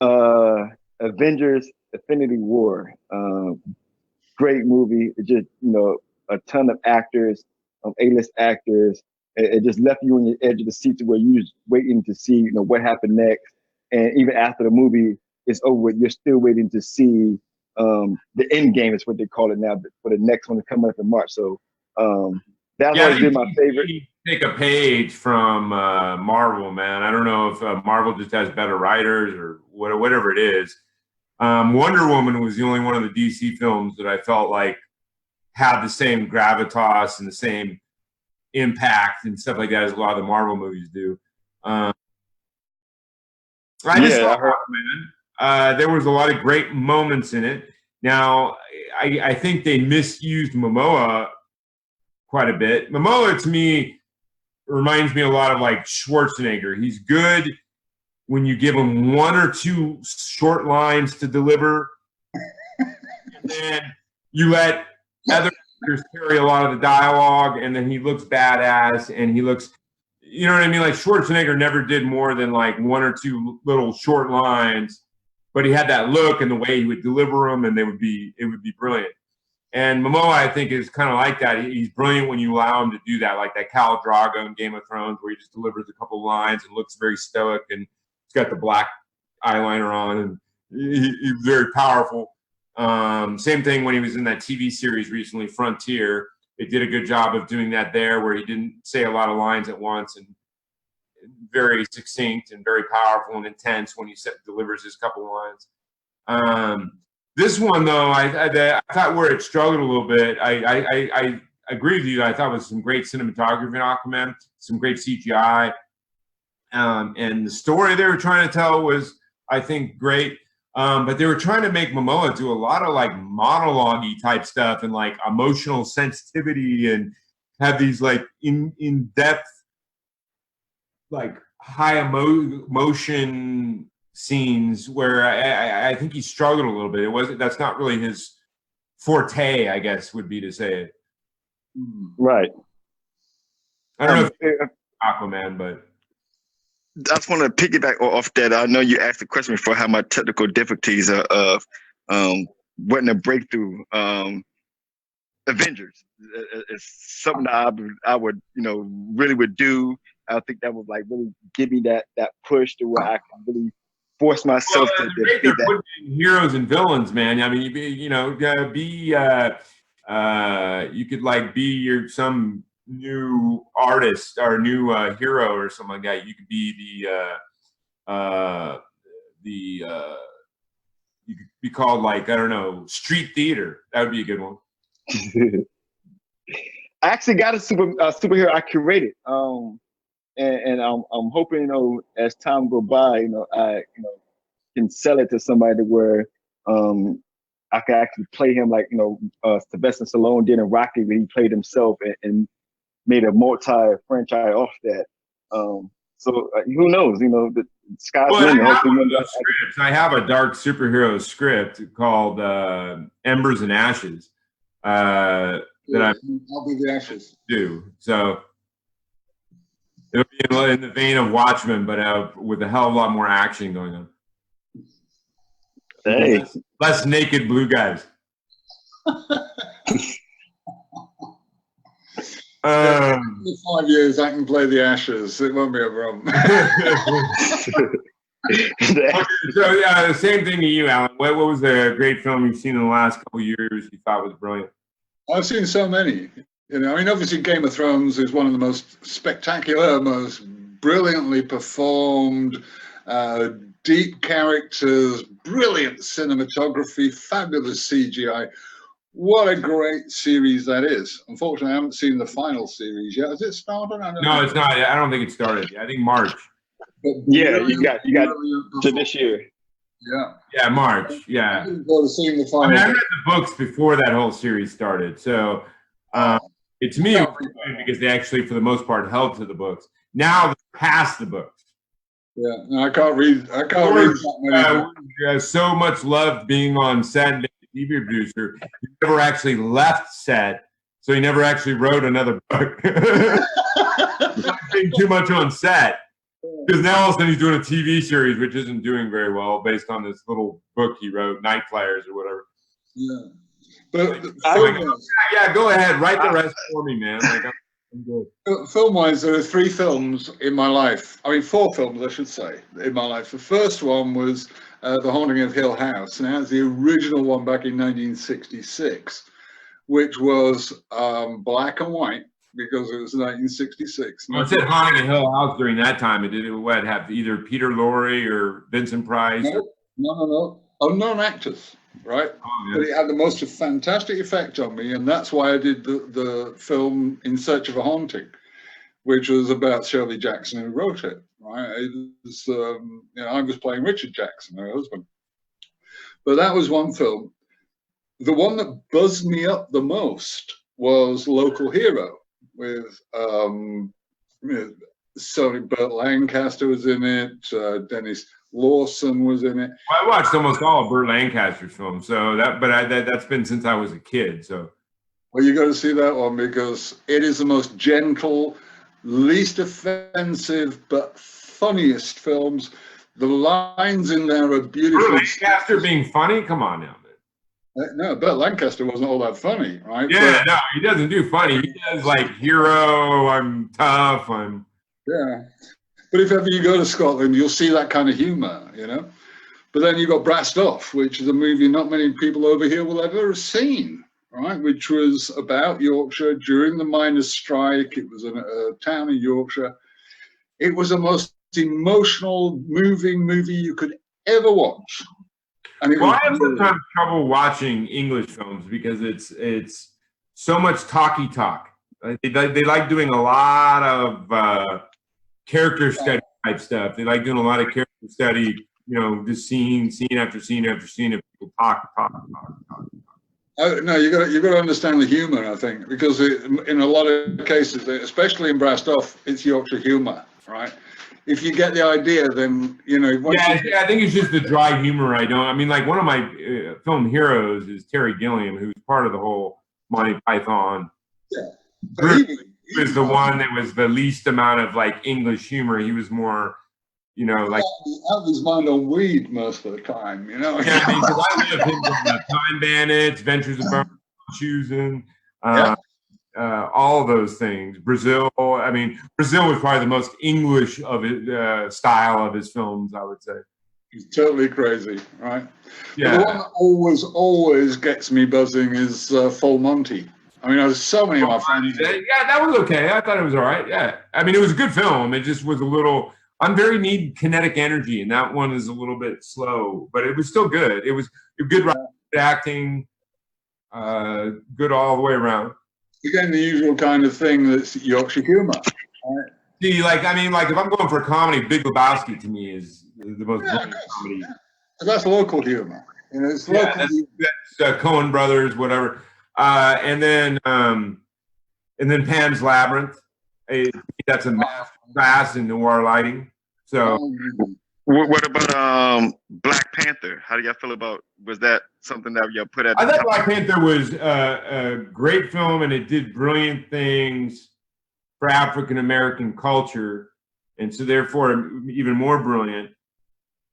why? Avengers: Infinity War. Great movie. It just, a ton of actors, A-list actors. It just left you on the edge of the seat to where you was waiting to see, what happened next. And even after the movie is over, you're still waiting to see the end game is what they call it now, for the next one to come up in March. So that's always been my favorite. Take a page from Marvel, man. I don't know if Marvel just has better writers or whatever it is. Wonder Woman was the only one of the DC films that I felt like had the same gravitas and the same impact and stuff like that as a lot of the Marvel movies do. I just thought, man, there was a lot of great moments in it. Now, I think they misused Momoa quite a bit. Momoa, to me, reminds me a lot of like Schwarzenegger. He's good when you give him one or two short lines to deliver, and then you let other actors carry a lot of the dialogue, and then he looks badass, and he looks, you know what I mean? Like Schwarzenegger never did more than like one or two little short lines, but he had that look and the way he would deliver them, and it would be brilliant. And Momoa, I think, is kind of like that. He's brilliant when you allow him to do that, like that Khal Drogo in Game of Thrones, where he just delivers a couple lines and looks very stoic, and he's got the black eyeliner on, and he's very powerful. Same thing when he was in that TV series recently, Frontier. They did a good job of doing that there, where he didn't say a lot of lines at once, and very succinct and very powerful and intense when he delivers his couple lines. This one, though, I thought where it struggled a little bit. I agree with you. I thought it was some great cinematography in Aquaman, some great CGI, and the story they were trying to tell was, I think, great. But they were trying to make Momoa do a lot of like monologue-y type stuff and like emotional sensitivity, and have these like in-depth, like high emotion scenes where I think he struggled a little bit. That's not really his forte, I guess would be to say it. Right. I don't know if Aquaman, but I just want to piggyback off that. I know you asked the question before how my technical difficulties are of wanting a breakthrough. Avengers is something that I would really would do. I think that would like really give me that push to where I can really force myself to be that. Heroes and villains, man. I mean, you could like be some new artist or new hero or something like that. You could be you could be called like, I don't know, street theater. That would be a good one. I actually got a superhero I curated, and I'm hoping as time go by, I can sell it to somebody where I can actually play him like Sylvester Stallone did in Rocky, where he played himself and made a multi-franchise off that. So who knows? The sky's the limit. I have a dark superhero script called Embers and Ashes. That I'll be the Ashes. Do so. It'll be in the vein of Watchmen, but with a hell of a lot more action going on. Hey. Less naked blue guys. 5 years, I can play the Ashes. It won't be a problem. So yeah, the same thing to you, Alan. What was the great film you've seen in the last couple of years you thought was brilliant? I've seen so many. Obviously Game of Thrones is one of the most spectacular, most brilliantly performed, deep characters, brilliant cinematography, fabulous CGI. What a great series that is. Unfortunately, I haven't seen the final series yet. Has it started? No, it's not. I don't think it started. I think March. Yeah, you got to this year. Yeah, March. Yeah. I didn't go to see the final. I read the books before that whole series started, so it's me because they actually, for the most part, held to the books. Now they're past the books. Yeah, no, I can't read. That many. So much loved being on set and being a TV producer. He never actually left set, so he never actually wrote another book. Not being too much on set. Because now all of a sudden he's doing a TV series, which isn't doing very well, based on this little book he wrote, Night Flyers or whatever. Yeah. But go ahead. Write the rest for me, man. I'm good. Film-wise, there are 3 films in my life. I mean, 4 films, I should say, in my life. The first one was The Haunting of Hill House. And that's the original one back in 1966, which was black and white, because it was 1966. Well, it said Haunting of Hill House during that time. It didn't have either Peter Lorre or Vincent Price. No. Unknown actors, right? Oh, yeah. But it had the most fantastic effect on me, and that's why I did the film In Search of a Haunting, which was about Shirley Jackson, who wrote it. Right? It was, I was playing Richard Jackson, her husband. But that was one film. The one that buzzed me up the most was Local Hero, with Sony Burt Lancaster was in it, Dennis Lawson was in it. Well, I watched almost all of Burt Lancaster's films, so that's been since I was a kid. So, well, you got to see that one because it is the most gentle, least offensive, but funniest films. The lines in there are beautiful. Burt Lancaster being funny? Come on now, man. No, Burt Lancaster wasn't all that funny, right? Yeah, no, he doesn't do funny. He does like hero, I'm tough, I'm. Yeah. But if ever you go to Scotland, you'll see that kind of humor, you know? But then you've got Brassed Off, which is a movie not many people over here will ever have seen, right? Which was about Yorkshire during the miners' strike. It was a town in Yorkshire. It was the most emotional, moving movie you could ever watch. And it Well, was I have sometimes trouble watching English films because it's so much talky talk. They like doing a lot of character study type stuff. They like doing a lot of character study, you know, just scene after scene after scene of people talk. No, you got to understand the humor, I think, because in a lot of cases, especially in Brassed Off, it's Yorkshire humor, right? If you get the idea, then you know. Yeah, I think it's just the dry humor. I mean, like one of my film heroes is Terry Gilliam, who's part of the whole Monty Python. Yeah, he was the one that was the least amount of like English humor. He was more, you know, like out of his mind on weed most of the time, you know. Yeah, I mean, because I love him from Time Bandits, Adventures of Burn Choosing, all of those things. Brazil. I mean, Brazil was probably the most English of his style of his films, I would say. He's totally crazy, right? Yeah. But the one that always gets me buzzing is Full Monty. I mean, there's so many of my friends. Yeah, that was okay. I thought it was all right. Yeah. I mean, it was a good film. It just was a little. I'm very need kinetic energy, and that one is a little bit slow, but it was still good. It was good acting, good all the way around. Again, the usual kind of thing that's Yorkshire humor. Right? See, like, I mean, like if I'm going for a comedy, Big Lebowski to me is the most brilliant comedy. Yeah. That's local humor. You know, it's local. That's Coen Brothers, whatever, and then Pan's Labyrinth. That's a masterclass in noir lighting. So, what about Black Panther? How do y'all feel about? Was that something that y'all put at? I thought Black Panther was a great film, and it did brilliant things for African American culture, and so therefore even more brilliant.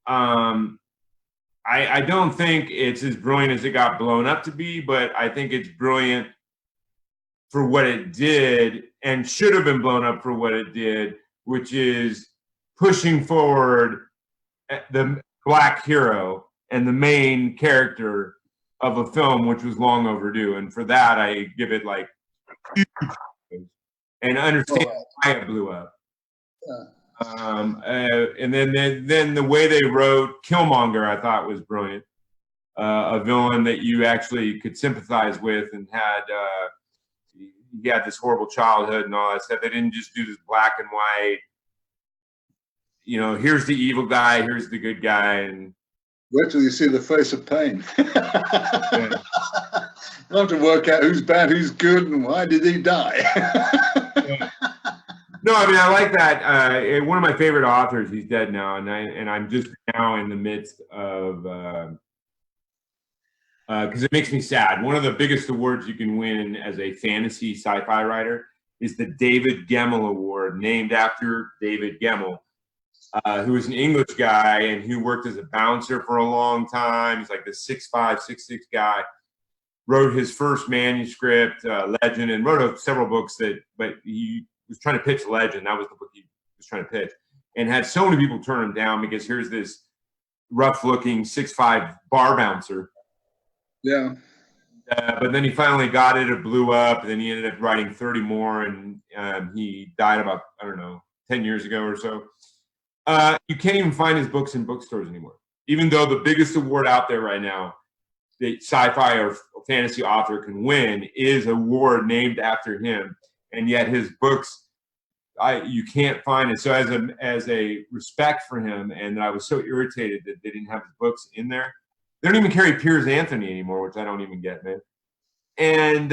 I don't think it's as brilliant as it got blown up to be, but I think it's brilliant for what it did and should have been blown up for what it did, which is pushing forward the Black hero and the main character of a film, which was long overdue. And for that, I give it like huge and understand why it blew up. And then the way they wrote Killmonger, I thought was brilliant. A villain that you actually could sympathize with and had he had this horrible childhood and all that stuff. They didn't just do this black and white, you know, here's the evil guy, here's the good guy. And wait till you see the face of pain. Yeah. You'll have to work out who's bad, who's good, and why did he die? Yeah. No, I mean, I like that. One of my favorite authors, he's dead now, and I'm just now in the midst of, because it makes me sad. One of the biggest awards you can win as a fantasy sci-fi writer is the David Gemmell Award, named after David Gemmell, who was an English guy and who worked as a bouncer for a long time. He's like the 6'5", 6'6" guy. Wrote his first manuscript, Legend, and wrote several books but he was trying to pitch Legend. That was the book he was trying to pitch, and had so many people turn him down because here's this rough-looking 6'5" bar bouncer. Yeah. But then he finally got it. It blew up. And then he ended up writing 30 more, and he died about, I don't know, 10 years ago or so. You can't even find his books in bookstores anymore, even though the biggest award out there right now that sci-fi or fantasy author can win is an award named after him. And yet his books, you can't find it. So as a respect for him, and I was so irritated that they didn't have his books in there. They don't even carry Piers Anthony anymore, which I don't even get, man. And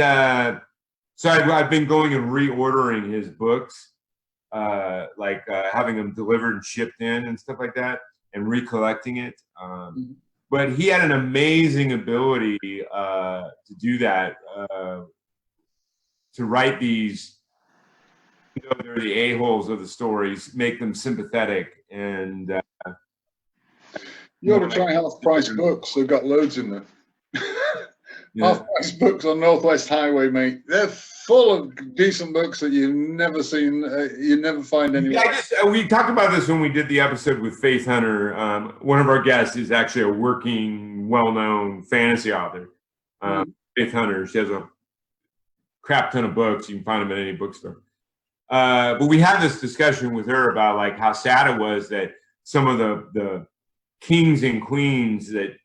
so I've been going and reordering his books, having them delivered and shipped in and stuff like that, and recollecting it. But he had an amazing ability to do that, to write these, you know, they're the a-holes of the stories, make them sympathetic. And you ought to try half-price books. They've got loads in them. Half-price books on Northwest Highway, mate. They're full of decent books that you've never seen, you never find anywhere. Yeah, we talked about this when we did the episode with Faith Hunter. One of our guests is actually a working, well-known fantasy author. Faith Hunter. She has a crap ton of books. You can find them at any bookstore. But we had this discussion with her about like how sad it was that some of the kings and queens that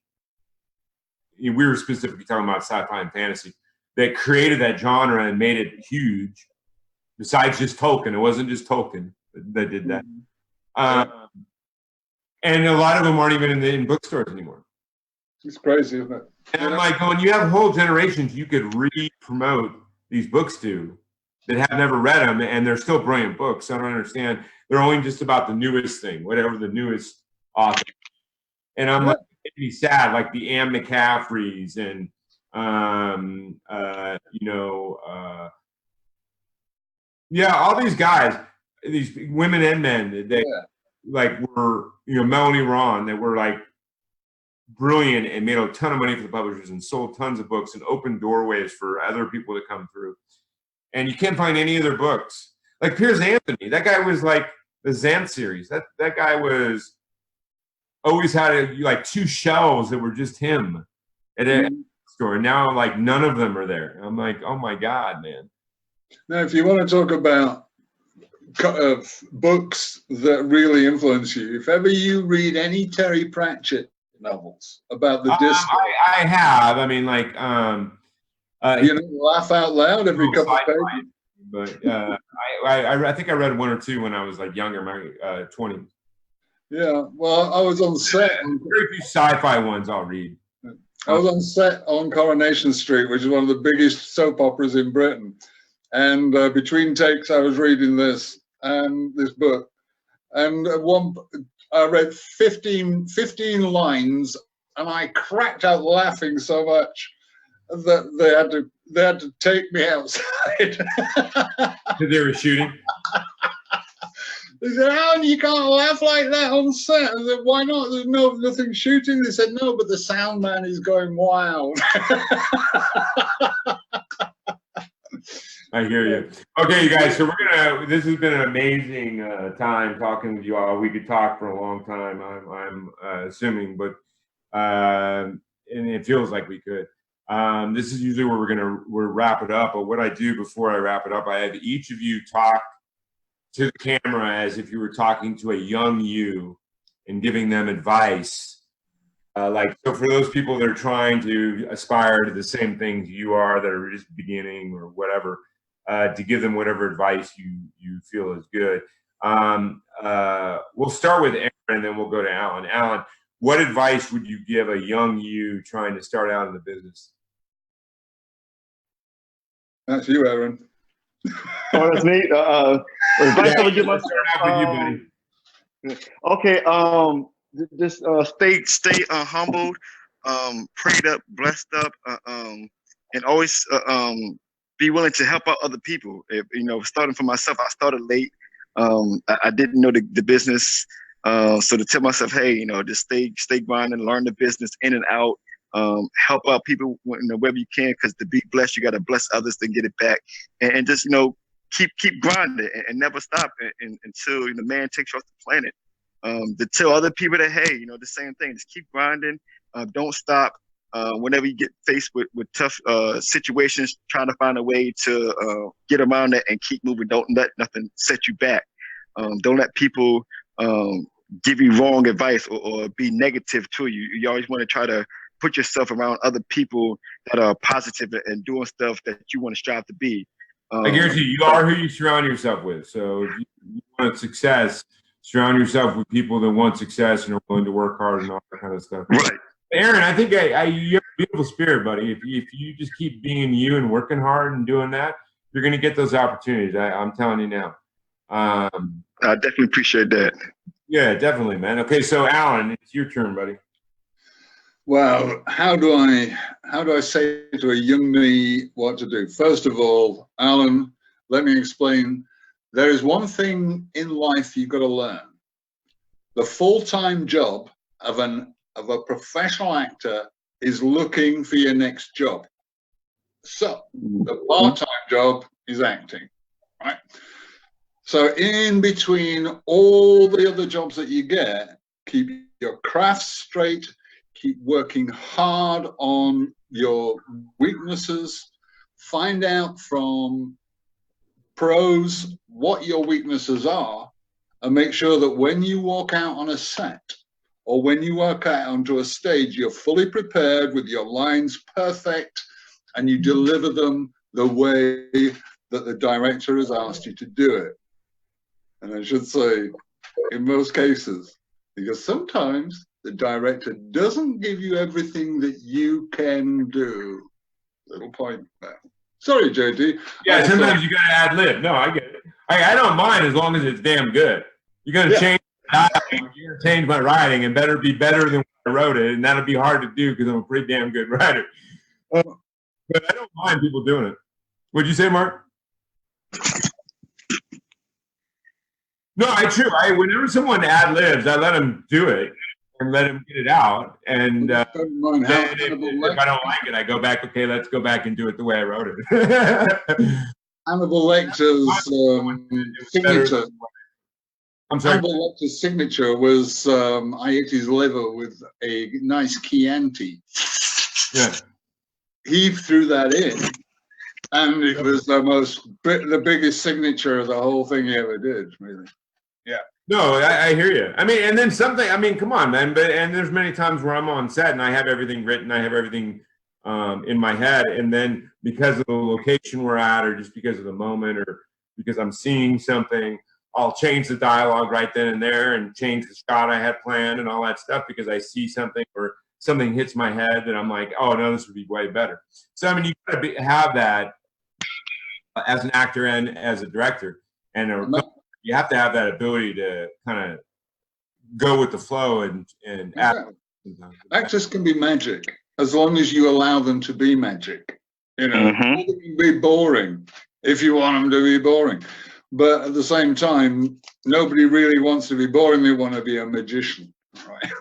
we were specifically talking about sci-fi and fantasy that created that genre and made it huge. Besides just Tolkien, it wasn't just Tolkien that did that. And a lot of them aren't even in bookstores anymore. It's crazy, isn't it? And I'm like, going, you have whole generations you could re-promote these books to that have never read them, and they're still brilliant books. I don't understand. They're only just about the newest thing, whatever the newest author. And I'm like, it'd be sad, like the Anne McCaffreys and all these guys, these women and men that like were, Melanie Ron, that were like brilliant and made a ton of money for the publishers and sold tons of books and opened doorways for other people to come through. And you can't find any of their books. Like Piers Anthony, that guy was like the Xanth series. That guy was always had like 2 shelves that were just him at a store. And now like none of them are there. I'm like, oh my God, man. Now, if you want to talk about books that really influence you, if ever you read any Terry Pratchett novels about the disco, I have. I mean, like, laugh out loud every couple of pages. But I think I read 1 or 2 when I was like younger, my 20s. Yeah, well, I was on set. Very few sci-fi ones I'll read. I was on set on Coronation Street, which is one of the biggest soap operas in Britain. And between takes, I was reading this book. And I read 15 lines, and I cracked out laughing so much that they had to take me outside. Because they were shooting? They said, Alan, you can't laugh like that on set. I said, why not? There's nothing shooting. They said, no, but the sound man is going wild. I hear you. Okay, you guys, so this has been an amazing time talking with you all. We could talk for a long time, I'm assuming, but, and it feels like we could. This is usually where we'll wrap it up, but what I do before I wrap it up, I have each of you talk to the camera as if you were talking to a young you and giving them advice. So for those people that are trying to aspire to the same things you are, that are just beginning or whatever, to give them whatever advice you feel is good. We'll start with Aaron and then we'll go to Alan. Alan, what advice would you give a young you trying to start out in the business? That's you, Aaron. Oh, that's me. Advice I would give myself. Okay. Just stay humbled, prayed up, blessed up, and always be willing to help out other people. Starting for myself, I started late. I didn't know the business, so to tell myself, hey, just stay grinding, learn the business in and out. Help out people wherever you can, because to be blessed, you got to bless others to get it back, and just keep grinding and never stop until the man takes you off the planet. To tell other people that, hey, the same thing, just keep grinding, don't stop. Whenever you get faced with tough situations, trying to find a way to get around that and keep moving. Don't let nothing set you back. Don't let people give you wrong advice or be negative to you. You always want to try to put yourself around other people that are positive and doing stuff that you want to strive to be. I guarantee you are who you surround yourself with. So if you want success, surround yourself with people that want success and are willing to work hard and all that kind of stuff. Right. Aaron, I think you have a beautiful spirit, buddy. If you just keep being you and working hard and doing that, you're going to get those opportunities. I'm telling you now. I definitely appreciate that. Yeah, definitely, man. Okay, so Alan, it's your turn, buddy. Well, how do I say to a young me what to do? First of all, Alan, let me explain. There is one thing in life you've got to learn. The full-time job of a professional actor is looking for your next job. So the part-time job is acting, right? So in between all the other jobs that you get, keep your craft straight, keep working hard on your weaknesses, find out from pros what your weaknesses are, and make sure that when you walk out on a set or when you walk out onto a stage, you're fully prepared with your lines perfect and you deliver them the way that the director has asked you to do it. And I should say, in most cases, because sometimes the director doesn't give you everything that you can do. Little point there. Sorry, JD. Yeah, sometimes you gotta ad lib. No, I get it. I don't mind as long as it's damn good. You're gonna change my dialogue, you're gonna change my writing, and better be better than when I wrote it, and that'll be hard to do because I'm a pretty damn good writer. But I don't mind people doing it. What'd you say, Mark? No, true. Whenever someone ad libs, I let them do it and let them get it out. And then if I don't like it, I go back. Okay, let's go back and do it the way I wrote it. Hannibal Lecter's signature. I'm sorry. Hannibal Lecter's signature was I ate his liver with a nice Chianti. Yeah. He threw that in, and it was the biggest signature of the whole thing he ever did, really. Yeah. No, I hear you. I mean, and then something. I mean, come on, man. And there's many times where I'm on set and I have everything written, I have everything in my head, and then because of the location we're at, or just because of the moment, or because I'm seeing something, I'll change the dialogue right then and there, and change the shot I had planned and all that stuff because I see something or something hits my head that I'm like, oh no, this would be way better. So I mean, you gotta have that as an actor and as a director, and you have to have that ability to kind of go with the flow and act. Actors can be magic as long as you allow them to be magic. You know, they can be boring if you want them to be boring. But at the same time, nobody really wants to be boring. They want to be a magician, right?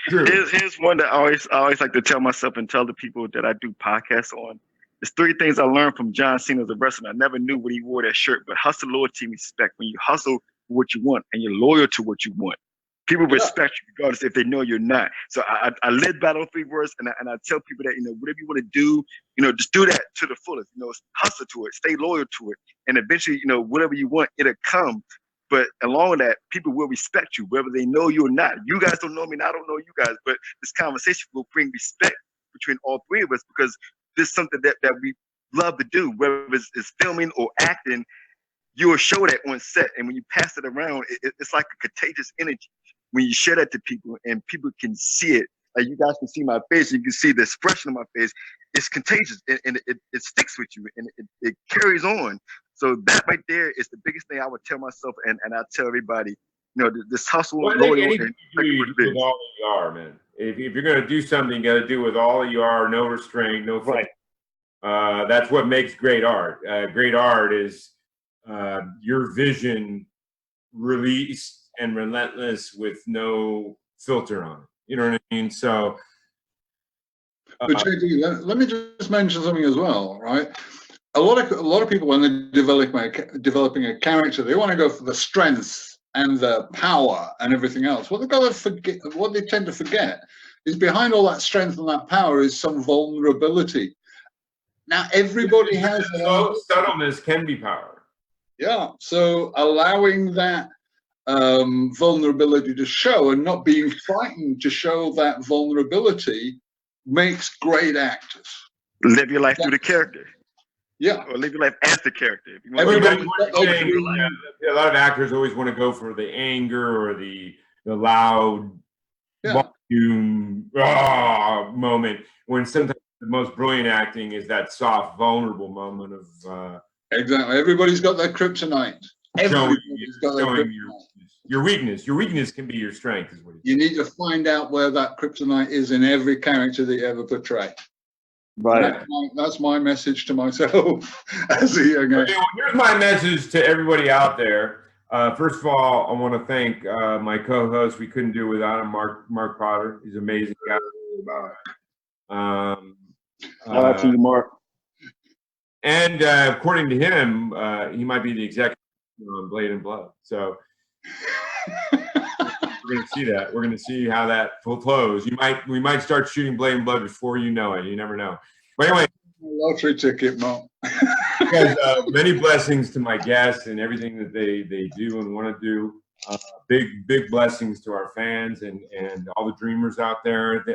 Here's one that I always like to tell myself and tell the people that I do podcasts on. There's 3 things I learned from John Cena as a wrestler. I never knew what he wore that shirt, but hustle, loyalty, and respect. When you hustle for what you want and you're loyal to what you want, people respect you regardless if they know you're not. So I live by those 3 words, and I tell people that, you know, whatever you want to do, you know, just do that to the fullest. You know, hustle to it, stay loyal to it, and eventually, you know, whatever you want, it'll come. But along with that, people will respect you, whether they know you or not. You guys don't know me, and I don't know you guys, but this conversation will bring respect between all 3 of us, because this is something that we love to do, whether it's filming or acting. You'll show that on set, and when you pass it around, it's like a contagious energy. When you share that to people and people can see it, like you guys can see my face, you can see the expression of my face, it's contagious, and it sticks with you, and it carries on. So that right there is the biggest thing I would tell myself, and I tell everybody, you know, this hustle, loyal, and you do with all that you are, man. If you're going to do something, you got to do with all that you are, no restraint, no fight. That's what makes great art. Great art is your vision released and relentless with no filter on it. You know what I mean? So, but JD, let me just mention something as well, right? A lot of people, when they're developing a character, they want to go for the strengths and the power and everything else. What they tend to forget is behind all that strength and that power is some vulnerability. Now everybody has subtleness can be power. Yeah, so allowing that vulnerability to show and not being frightened to show that vulnerability makes great actors. Live your life through the character. Yeah. Or live your life as the character. A lot of actors always want to go for the anger or the loud volume moment, when sometimes the most brilliant acting is that soft, vulnerable moment of exactly. Everybody's got their kryptonite. Everybody's got their kryptonite. Your weakness. Your weakness can be your strength, is what you need to find out where that kryptonite is in every character that you ever portray. Right. That's my message to myself as a young actor. Okay, well, here's my message to everybody out there. First of all, I want to thank my co-host. We couldn't do it without him, Mark Potter. He's an amazing guy. Shout out to you, Mark. And according to him, he might be the executive on Blade and Blood. So we're going to see that. We're going to see how that flows. We might start shooting Blade and Blood before you know it. You never know. But anyway, lottery ticket, Mo. guys, many blessings to my guests and everything that they do and want to do. Big blessings to our fans and all the dreamers out there.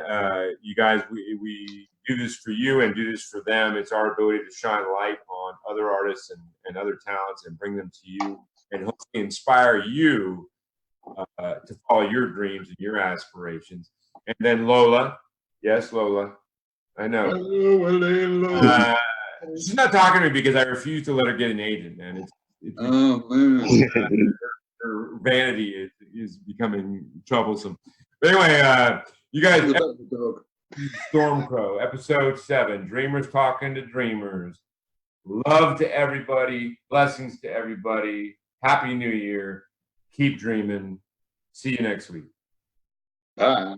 You guys, we do this for you and do this for them. It's our ability to shine light on other artists and other talents and bring them to you and hopefully inspire you to follow your dreams and your aspirations. And then Lola, yes, Lola, I know. She's not talking to me because I refuse to let her get an agent, man. Her vanity is becoming troublesome. But anyway, you guys, StormCrow, episode 7, Dreamers Talking to Dreamers. Love to everybody, blessings to everybody. Happy New Year. Keep dreaming. See you next week. Bye.